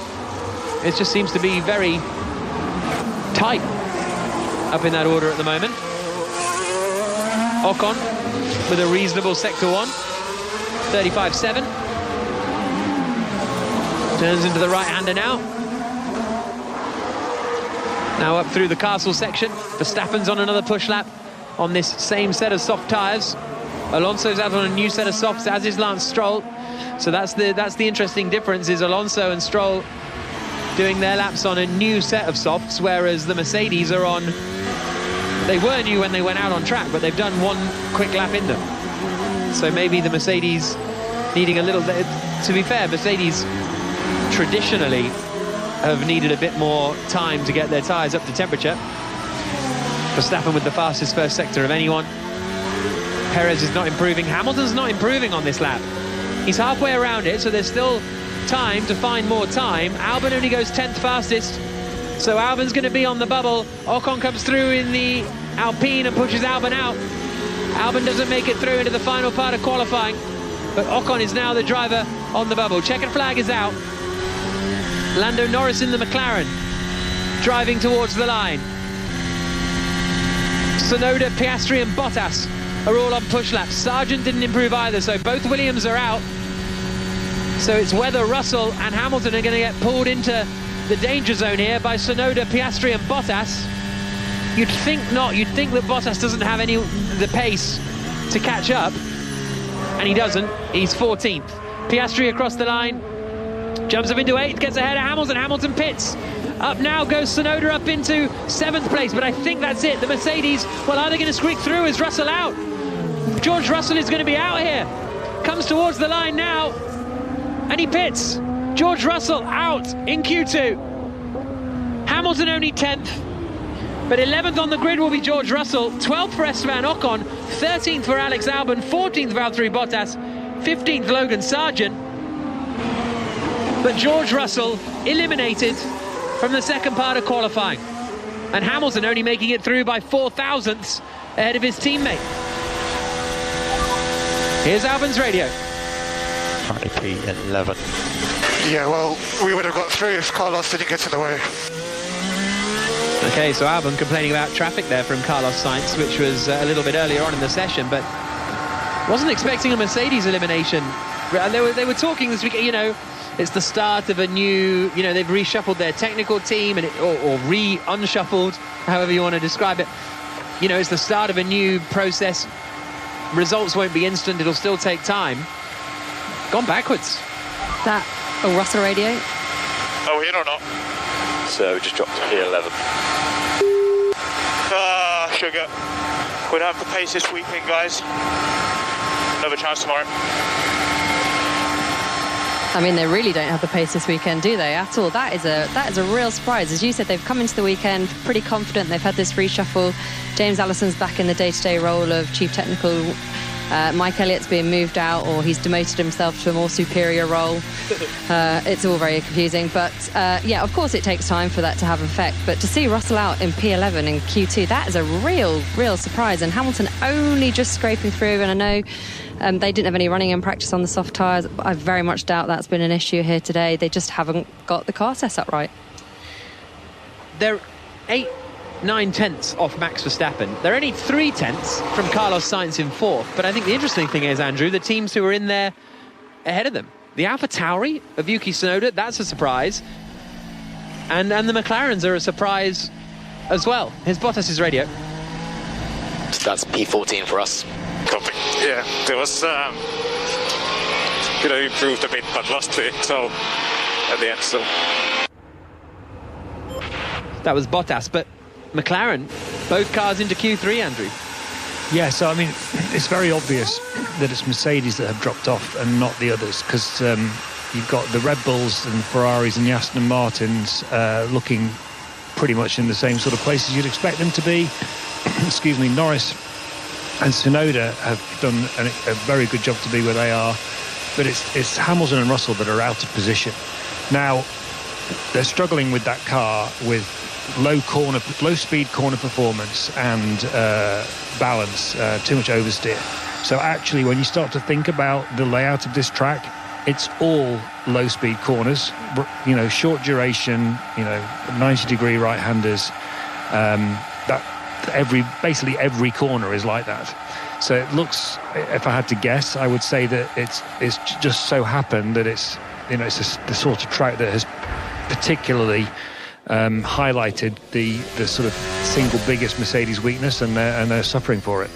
It just seems to be very tight up in that order at the moment. Ocon with a reasonable sector 1, 35.7. Turns into the right-hander now. Now up through the castle section. Verstappen's on another push lap on this same set of soft tyres. Alonso's out on a new set of softs, as is Lance Stroll. So that's the interesting difference, is Alonso and Stroll doing their laps on a new set of softs, whereas the Mercedes are on, they were new when they went out on track, but they've done one quick lap in them. So maybe the Mercedes needing a little bit, to be fair, Mercedes traditionally have needed a bit more time to get their tyres up to temperature. Verstappen with the fastest first sector of anyone. Perez is not improving. Hamilton's not improving on this lap. He's halfway around it, so there's still time to find more time. Albon only goes 10th fastest, so Albon's going to be on the bubble. Ocon comes through in the Alpine and pushes Albon out. Albon doesn't make it through into the final part of qualifying, but Ocon is now the driver on the bubble. Checkered flag is out. Lando Norris in the McLaren, driving towards the line. Tsunoda, Piastri and Bottas are all on push laps. Sargent didn't improve either, so both Williams are out. So it's whether Russell and Hamilton are going to get pulled into the danger zone here by Tsunoda, Piastri and Bottas. You'd think not. You'd think that Bottas doesn't have the pace to catch up, and he doesn't. He's 14th. Piastri across the line, jumps up into 8th, gets ahead of Hamilton. Hamilton pits. Up now goes Tsunoda up into 7th place, but I think that's it. The Mercedes, well, are they going to squeak through? Is Russell out? George Russell is going to be out here. Comes towards the line now, and he pits. George Russell out in Q2. Hamilton only 10th, but 11th on the grid will be George Russell. 12th for Esteban Ocon, 13th for Alex Albon, 14th Valtteri Bottas, 15th Logan Sargent. But George Russell eliminated from the second part of qualifying, and Hamilton only making it through by 4 thousandths ahead of his teammate. Here's Albon's radio. P11. Yeah, well, we would have got through if Carlos didn't get in the way. Okay, so Albon complaining about traffic there from Carlos Sainz, which was a little bit earlier on in the session, but wasn't expecting a Mercedes elimination. They were talking this week, you know, it's the start of a new, you know, they've reshuffled their technical team, and or re-unshuffled, however you want to describe it. You know, it's the start of a new process. Results won't be instant, it'll still take time. Gone backwards. That Russell radio. Oh, in or not? So just dropped to P11. Ah, sugar. We don't have the pace this weekend, guys. Another chance tomorrow. I mean, they really don't have the pace this weekend, do they, at all? That is a real surprise. As you said, they've come into the weekend pretty confident. They've had this reshuffle. James Allison's back in the day-to-day role of chief technical Mike Elliott's being moved out, or he's demoted himself to a more superior role. It's all very confusing, but yeah, of course it takes time for that to have effect, but to see Russell out in P11 in Q2, that is a real surprise, and Hamilton only just scraping through. And I know they didn't have any running in practice on the soft tyres. I very much doubt that's been an issue here today. They just haven't got the car set up right. They're 8-9 tenths off Max Verstappen. They're only 3 tenths from Carlos Sainz in 4th. But I think the interesting thing is, Andrew, the teams who are in there ahead of them. The AlphaTauri of Yuki Tsunoda, that's a surprise. And the McLarens are a surprise as well. Here's Bottas' radio. That's P14 for us. Copy. Yeah, there was, improved a bit, but lost the control at the end, so. That was Bottas, but McLaren, both cars into Q3, Andrew. Yeah, so I mean, it's very obvious that it's Mercedes that have dropped off and not the others, because you've got the Red Bulls and Ferraris and the Aston Martins looking pretty much in the same sort of places you'd expect them to be. Excuse me, Norris and Tsunoda have done a very good job to be where they are, but it's Hamilton and Russell that are out of position. Now, they're struggling with that car with low speed corner performance and balance, too much oversteer. So actually, when you start to think about the layout of this track, it's all low speed corners, short duration, 90-degree right-handers. Basically every corner is like that. So it looks, if I had to guess, I would say that it's just so happened that it's the sort of track that has particularly highlighted the sort of single biggest Mercedes weakness, and they're suffering for it.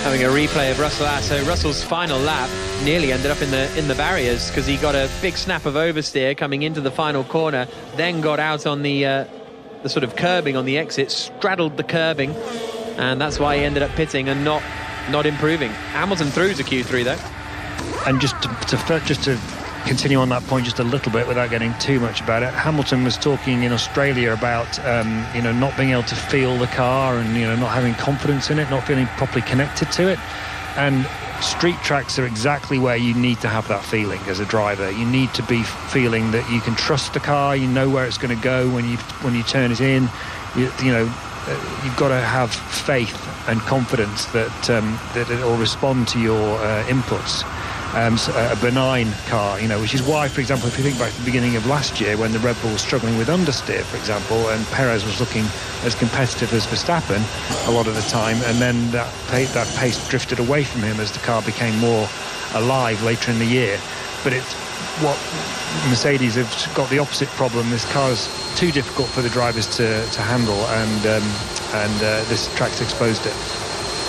Having a replay of Russell. So Russell's final lap nearly ended up in the barriers because he got a big snap of oversteer coming into the final corner, then got out on the sort of curbing on the exit, straddled the curbing, and that's why he ended up pitting and not improving. Hamilton through to Q3 though. And just to continue on that point just a little bit without getting too much about it, Hamilton was talking in Australia about not being able to feel the car and not having confidence in it, not feeling properly connected to it. And street tracks are exactly where you need to have that feeling as a driver. You need to be feeling that you can trust the car, you know where it's going to go when you turn it in. You've got to have faith and confidence that it will respond to your inputs. A benign car, which is why, for example, if you think back to the beginning of last year when the Red Bull was struggling with understeer, for example, and Perez was looking as competitive as Verstappen a lot of the time, and then that pace drifted away from him as the car became more alive later in the year. But it's what Mercedes have got the opposite problem. This car's too difficult for the drivers to handle, and this track's exposed it.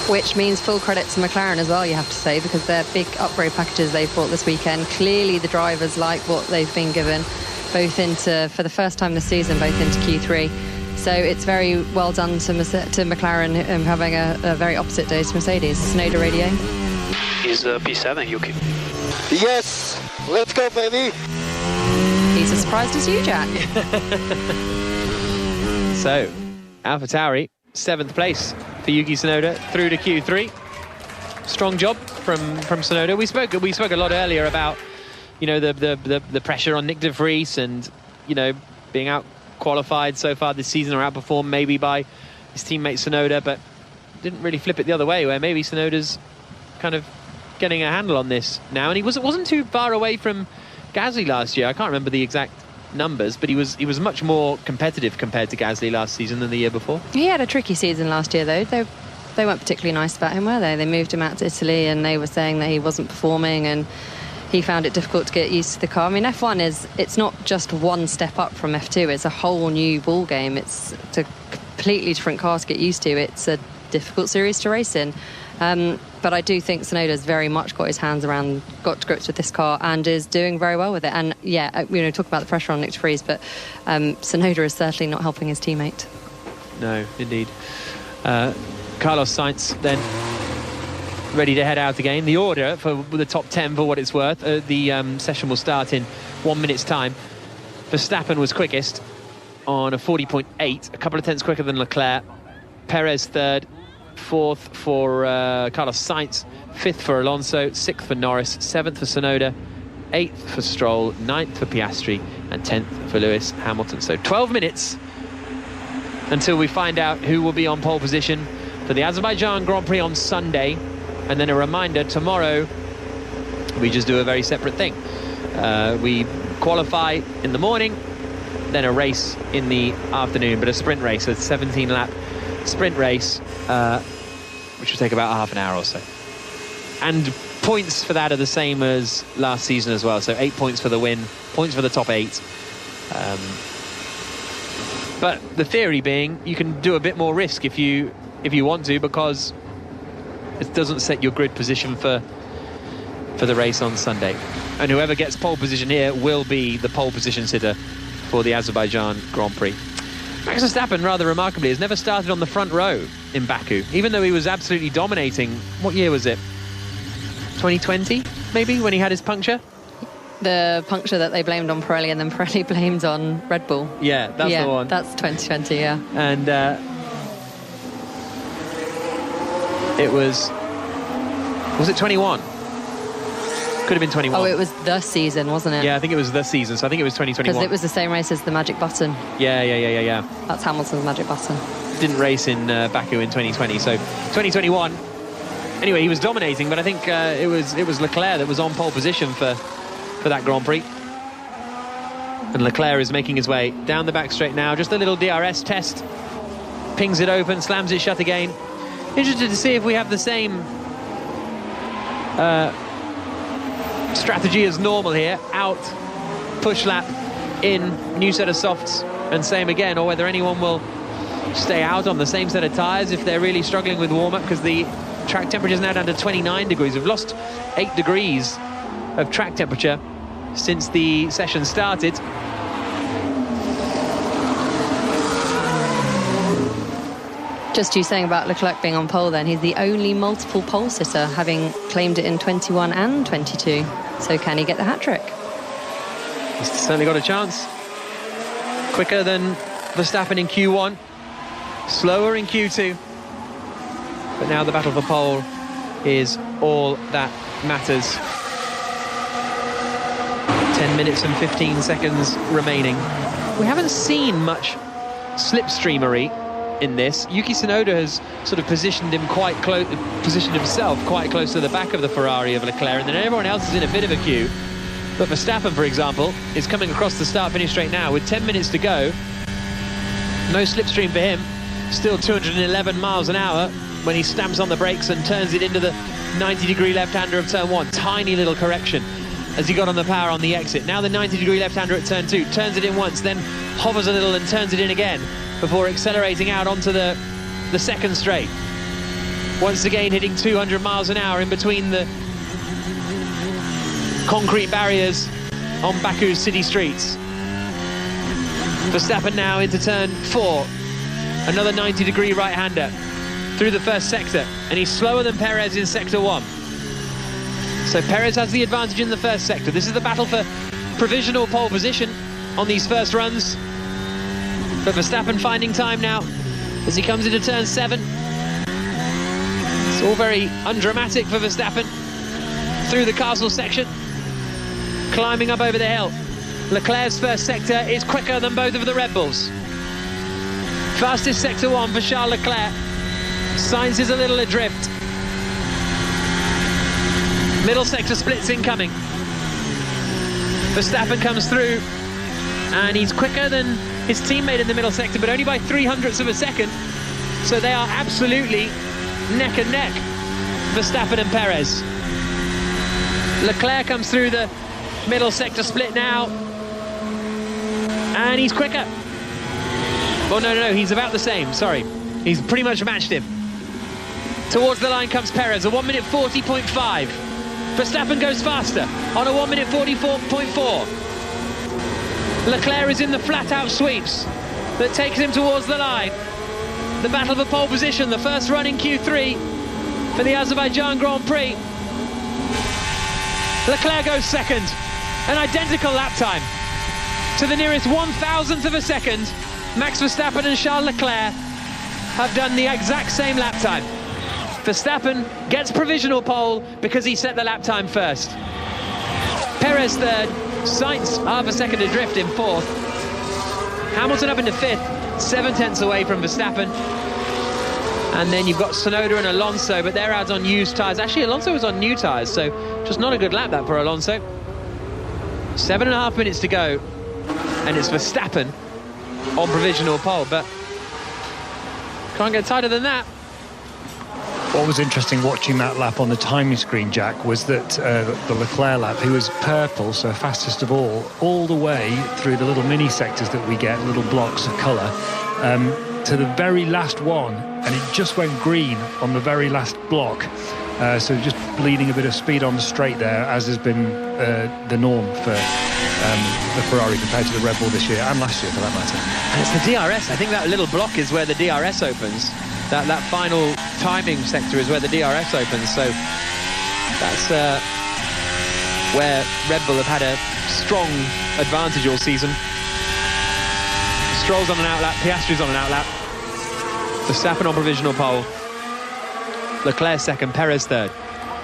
Which means full credit to McLaren as well, you have to say, because their big upgrade packages they've brought this weekend, clearly the drivers like what they've been given, for the first time this season, both into Q3. So it's very well done to McLaren having a very opposite day to Mercedes. Tsunoda radio. Is P7, Yuki? Yes, let's go, baby. He's as surprised as you, Jack. So, AlphaTauri, 7th place for Yuki Tsunoda through to Q3. Strong job from Tsunoda. We spoke a lot earlier about the pressure on Nick de Vries and being out qualified so far this season, or outperformed maybe by his teammate Tsunoda, but didn't really flip it the other way, where maybe Tsunoda's kind of getting a handle on this now, and he wasn't too far away from Gasly last year. I can't remember the exact numbers, but he was much more competitive compared to Gasly last season than the year before. He had a tricky season last year though. They weren't particularly nice about him, were they? They moved him out to Italy and they were saying that he wasn't performing and he found it difficult to get used to the car. I mean, F1 it's not just one step up from F2, it's a whole new ball game. It's a completely different car to get used to. It's a difficult series to race in. But I do think Tsunoda's very much got his hands around, got to grips with this car and is doing very well with it. And yeah, talk about the pressure on Nick de Vries, but Tsunoda is certainly not helping his teammate. No, indeed. Carlos Sainz then ready to head out again. The order for the top 10, for what it's worth, the session will start in 1 minute's time. Verstappen was quickest on a 40.8, a couple of tenths quicker than Leclerc. Perez third, 4th for Carlos Sainz, 5th for Alonso, 6th for Norris, 7th for Tsunoda, 8th for Stroll, 9th for Piastri, and 10th for Lewis Hamilton. So 12 minutes until we find out who will be on pole position for the Azerbaijan Grand Prix on Sunday. And then a reminder, tomorrow we just do a very separate thing. We qualify in the morning, then a race in the afternoon, but a sprint race, a 17-lap sprint race, which will take about half an hour or so. And points for that are the same as last season as well. So 8 points for the win, points for the top 8. But the theory being, you can do a bit more risk if you want to, because it doesn't set your grid position for the race on Sunday. And whoever gets pole position here will be the pole position sitter for the Azerbaijan Grand Prix. Max Verstappen, rather remarkably, has never started on the front row in Baku, even though he was absolutely dominating. What year was it? 2020, maybe, when he had his puncture? The puncture that they blamed on Pirelli and then Pirelli blamed on Red Bull. Yeah, that's the one. That's 2020, yeah. And it was it 21? Could have been 21. Oh, it was the season, wasn't it? Yeah, I think it was the season, so I think it was 2021. Because it was the same race as the Magic Button. Yeah. That's Hamilton's Magic Button. Didn't race in Baku in 2020, so 2021. Anyway, he was dominating, but I think it was Leclerc that was on pole position for that Grand Prix. And Leclerc is making his way down the back straight now. Just a little DRS test. Pings it open, slams it shut again. Interested to see if we have the same strategy as normal here. Out, push lap, in, new set of softs, and same again, or whether anyone will stay out on the same set of tyres if they're really struggling with warm-up, because the track temperature is now down to 29 degrees. We've lost 8 degrees of track temperature since the session started. Just you saying about Leclerc being on pole then, he's the only multiple pole sitter, having claimed it in 21 and 22. So can he get the hat-trick? He's certainly got a chance. Quicker than Verstappen in Q1, slower in Q2. But now the battle for pole is all that matters. 10 minutes and 15 seconds remaining. We haven't seen much slipstreamery in this. Yuki Tsunoda has sort of positioned himself quite close to the back of the Ferrari of Leclerc, and then everyone else is in a bit of a queue. But Verstappen, for example, is coming across the start-finish straight now with 10 minutes to go. No slipstream for him. Still 211 miles an hour when he stamps on the brakes and turns it into the 90-degree left-hander of turn 1. Tiny little correction as he got on the power on the exit. Now the 90-degree left-hander at turn 2. Turns it in once, then hovers a little and turns it in again before accelerating out onto the second straight. Once again hitting 200 miles an hour in between the concrete barriers on Baku's city streets. Verstappen now into turn 4. Another 90-degree right-hander through the first sector, and he's slower than Perez in sector 1. So Perez has the advantage in the first sector. This is the battle for provisional pole position on these first runs. But Verstappen finding time now as he comes into turn 7. It's all very undramatic for Verstappen through the castle section, climbing up over the hill. Leclerc's first sector is quicker than both of the Red Bulls. Fastest sector 1 for Charles Leclerc. Sainz is a little adrift. Middle sector splits incoming. Verstappen comes through, and he's quicker than his teammate in the middle sector, but only by 0.03 of a second. So they are absolutely neck and neck, Verstappen and Perez. Leclerc comes through the middle sector split now, and he's quicker. Well, no, he's about the same, sorry. He's pretty much matched him. Towards the line comes Perez, a 1 minute 40.5. Verstappen goes faster on a 1 minute 44.4. Leclerc is in the flat-out sweeps that takes him towards the line. The battle for pole position, the first run in Q3 for the Azerbaijan Grand Prix. Leclerc goes second, an identical lap time to the nearest 1,000th of a second. Max Verstappen and Charles Leclerc have done the exact same lap time. Verstappen gets provisional pole because he set the lap time first. Perez third, Sainz half a second adrift in fourth. Hamilton up into fifth, 7 tenths away from Verstappen. And then you've got Tsunoda and Alonso, but they're out on used tyres. Actually, Alonso was on new tyres, so just not a good lap that for Alonso. 7.5 minutes to go, and it's Verstappen on provisional pole, but can't get tighter than that. What was interesting watching that lap on the timing screen, Jack, was that the Leclerc lap, he was purple, so fastest of all the way through the little mini sectors that we get, little blocks of colour, to the very last one, and it just went green on the very last block. So just bleeding a bit of speed on the straight there, as has been the norm for the Ferrari compared to the Red Bull this year, and last year for that matter. And it's the DRS. I think that little block is where the DRS opens. That final timing sector is where the DRS opens. So that's where Red Bull have had a strong advantage all season. Stroll's on an outlap, Piastri's on an outlap. Verstappen on provisional pole. Leclerc second, Perez third.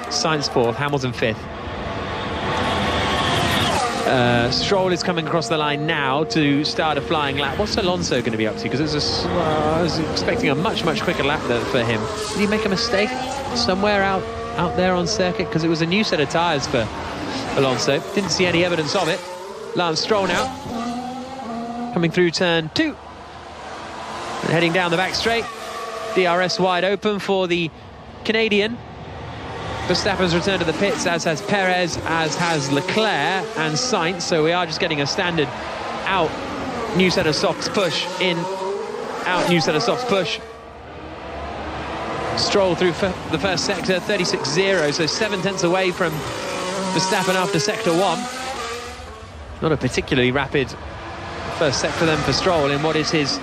Sainz fourth, Hamilton fifth. Stroll is coming across the line now to start a flying lap. What's Alonso going to be up to? Because I was expecting a much quicker lap for him. Did he make a mistake somewhere out there on circuit? Because it was a new set of tyres for Alonso. Didn't see any evidence of it. Lance Stroll now coming through turn 2 and heading down the back straight. DRS wide open for the Canadian. Verstappen's returned to the pits, as has Perez, as has Leclerc and Sainz. So we are just getting a standard out, new set of softs, push, in, out, new set of softs, push. Stroll through the first sector, 36.0, so 7 tenths away from Verstappen after sector 1. Not a particularly rapid first sector then for Stroll in what is his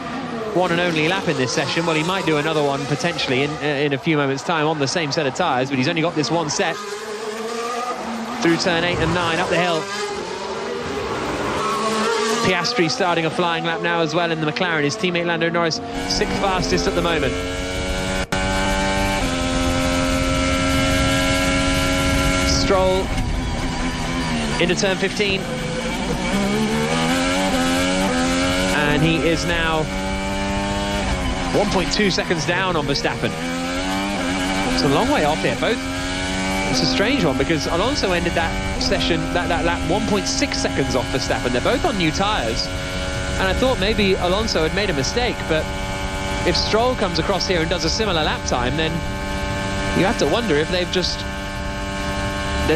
one and only lap in this session. Well, he might do another one potentially in a few moments' time on the same set of tyres, but he's only got this one set. Through turn 8 and 9, up the hill. Piastri starting a flying lap now as well in the McLaren. His teammate Lando Norris, 6th fastest at the moment. Stroll into turn 15. And he is now 1.2 seconds down on Verstappen. It's a long way off here, both. It's a strange one because Alonso ended that session, that lap 1.6 seconds off Verstappen. They're both on new tyres. And I thought maybe Alonso had made a mistake, but if Stroll comes across here and does a similar lap time, then you have to wonder if they're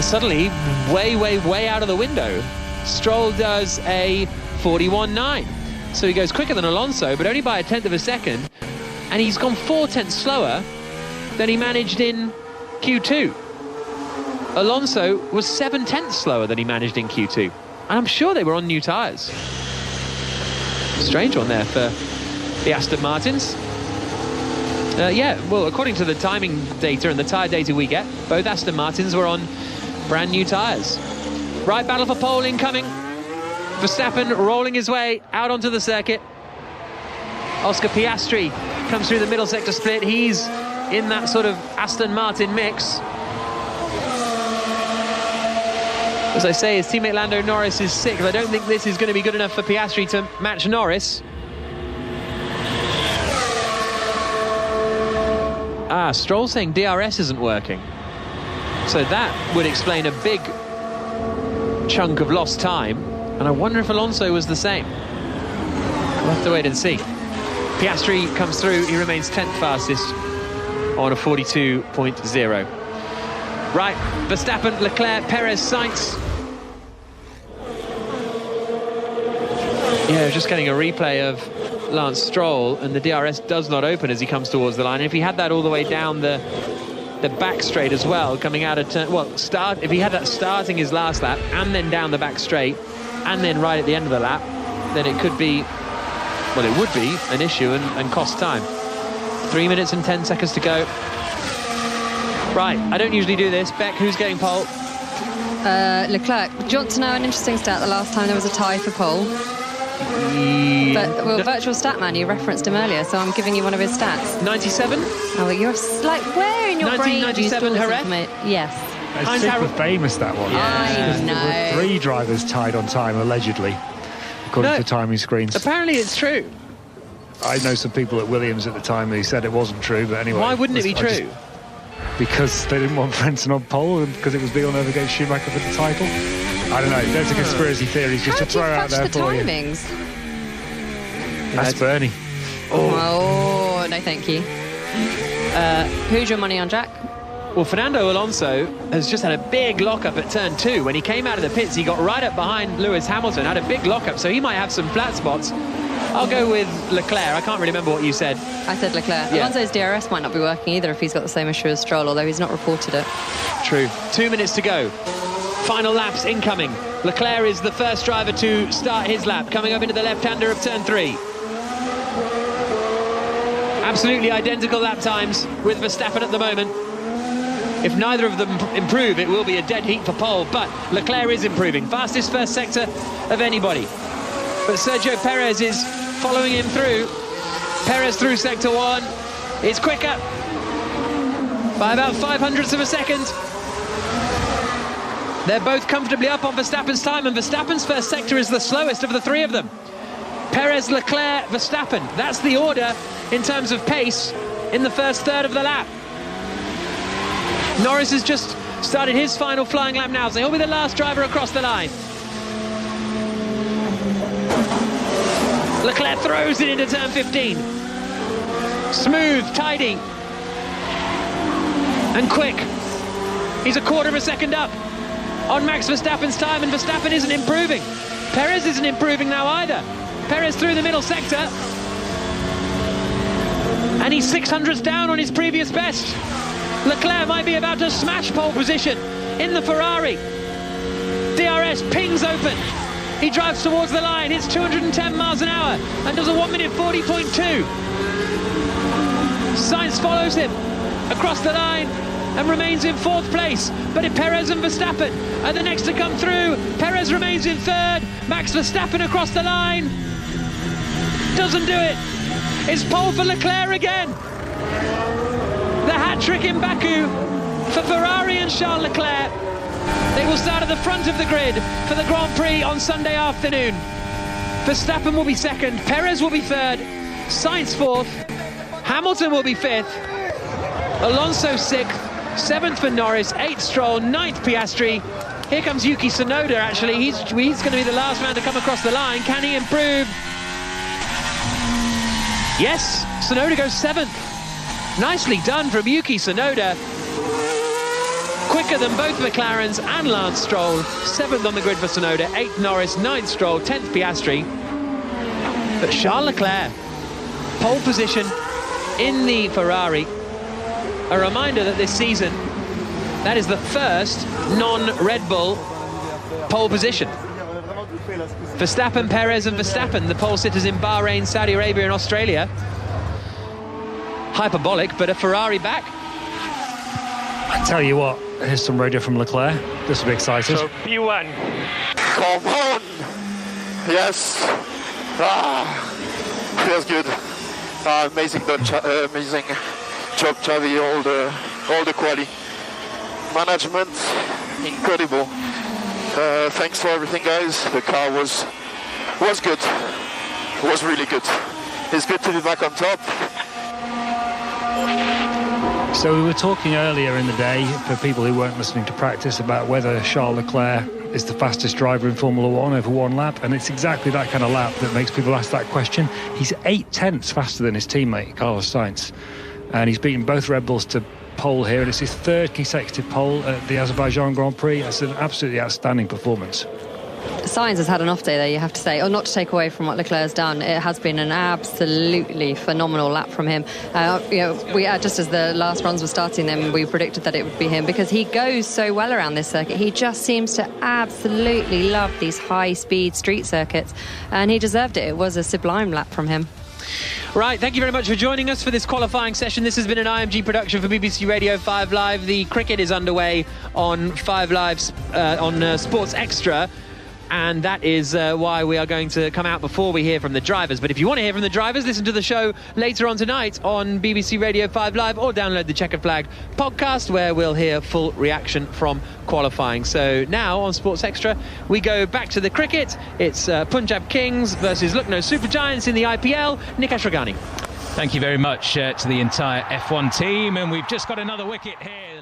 suddenly way out of the window. Stroll does a 41.9. So he goes quicker than Alonso, but only by 1/10 of a second. And he's gone 4 tenths slower than he managed in Q2. Alonso was 7 tenths slower than he managed in Q2. And I'm sure they were on new tyres. Strange one there for the Aston Martins. Yeah, well, according to the timing data and the tyre data we get, both Aston Martins were on brand new tyres. Right, battle for pole incoming. Verstappen rolling his way out onto the circuit. Oscar Piastri comes through the middle sector split. He's in that sort of Aston Martin mix. As I say, his teammate Lando Norris is 6th. I don't think this is going to be good enough for Piastri to match Norris. Stroll saying DRS isn't working. So that would explain a big chunk of lost time. And I wonder if Alonso was the same. We'll have to wait and see. Piastri comes through. He remains 10th fastest on a 42.0. Right, Verstappen, Leclerc, Perez, Sainz. Yeah, just getting a replay of Lance Stroll, and the DRS does not open as he comes towards the line. And if he had that all the way down the back straight as well, coming out of turn... Well, if he had that starting his last lap and then down the back straight, and then right at the end of the lap, then it could be, well, it would be an issue and cost time. 3 minutes and 10 seconds to go. Right, I don't usually do this. Beck, who's getting pole? Leclerc. Do you want to know an interesting stat? The last time there was a tie for pole, But Virtual Statman, you referenced him earlier, so I'm giving you one of his stats. 97? Oh, well, you're like, where in your brain do you store 1997 this Jerez? Yes. It's super famous, that one. I know. There were 3 drivers tied on time, allegedly, according to timing screens. Apparently it's true. I know some people at Williams at the time who said it wasn't true, but anyway. Why wouldn't it be true? Because they didn't want Frentzen on pole, and because it was Villeneuve against Schumacher for the title. I don't know. There's a conspiracy theory just to throw out there for you. Timings? That's Bernie. Oh, no, thank you. Who's your money on, Jack? Well, Fernando Alonso has just had a big lockup at turn 2. When he came out of the pits, he got right up behind Lewis Hamilton, had a big lockup, so he might have some flat spots. I'll go with Leclerc. I can't really remember what you said. I said Leclerc. Yeah. Alonso's DRS might not be working either if he's got the same issue as Stroll, although he's not reported it. True. 2 minutes to go. Final laps incoming. Leclerc is the first driver to start his lap, coming up into the left-hander of turn 3. Absolutely identical lap times with Verstappen at the moment. If neither of them improve, it will be a dead heat for pole, but Leclerc is improving. Fastest first sector of anybody. But Sergio Perez is following him through. Perez through sector 1 is quicker by about 0.05 of a second. They're both comfortably up on Verstappen's time, and Verstappen's first sector is the slowest of the 3 of them. Perez, Leclerc, Verstappen. That's the order in terms of pace in the first third of the lap. Norris has just started his final flying lap now, so he'll be the last driver across the line. Leclerc throws it into turn 15. Smooth, tidy, and quick. He's a quarter of a second up on Max Verstappen's time, and Verstappen isn't improving. Perez isn't improving now either. Perez through the middle sector, and he's 600ths down on his previous best. Leclerc might be about to smash pole position in the Ferrari. DRS pings open. He drives towards the line, hits 210 miles an hour and does a 1 minute 40.2. Sainz follows him across the line and remains in 4th place. But if Perez and Verstappen are the next to come through, Perez remains in 3rd. Max Verstappen across the line. Doesn't do it. It's pole for Leclerc again. The hat-trick in Baku for Ferrari and Charles Leclerc. They will start at the front of the grid for the Grand Prix on Sunday afternoon. Verstappen will be 2nd, Perez will be 3rd, Sainz 4th, Hamilton will be 5th, Alonso 6th, 7th for Norris, 8th Stroll, 9th Piastri. Here comes Yuki Tsunoda, actually. He's going to be the last man to come across the line. Can he improve? Yes, Tsunoda goes 7th. Nicely done from Yuki Tsunoda. Quicker than both McLarens and Lance Stroll. 7th on the grid for Tsunoda, 8th Norris, 9th Stroll, 10th Piastri. But Charles Leclerc, pole position in the Ferrari. A reminder that this season, that is the first non-Red Bull pole position. Verstappen, Perez and Verstappen, the pole sitters in Bahrain, Saudi Arabia and Australia. Hyperbolic, but a Ferrari back. I tell you what, here's some radio from Leclerc. This will be exciting. So P1. Come on! Yes! Feels good. Amazing job, Xavi. All the quality. Management, incredible. Thanks for everything, guys. The car was good. It was really good. It's good to be back on top. So we were talking earlier in the day, for people who weren't listening to practice, about whether Charles Leclerc is the fastest driver in Formula 1 over 1 lap, and it's exactly that kind of lap that makes people ask that question. He's 8/10 faster than his teammate, Carlos Sainz, and he's beaten both Red Bulls to pole here, and it's his 3rd consecutive pole at the Azerbaijan Grand Prix. That's an absolutely outstanding performance. Sainz has had an off day there, you have to say, or not to take away from what Leclerc's done. It has been an absolutely phenomenal lap from him. Just as the last runs were starting, then we predicted that it would be him, because he goes so well around this circuit. He just seems to absolutely love these high-speed street circuits, and he deserved it. It was a sublime lap from him. Right, thank you very much for joining us for this qualifying session. This has been an IMG production for BBC Radio 5 Live. The cricket is underway on 5 Live on Sports Extra. and that is why we are going to come out before we hear from the drivers. But if you want to hear from the drivers, listen to the show later on tonight on BBC Radio 5 Live, or download the Checkered Flag podcast, where we'll hear full reaction from qualifying. So now on Sports Extra, we go back to the cricket. It's Punjab Kings versus Lucknow Super Giants in the IPL. Nick Ashragani. Thank you very much to the entire F1 team, and we've just got another wicket here.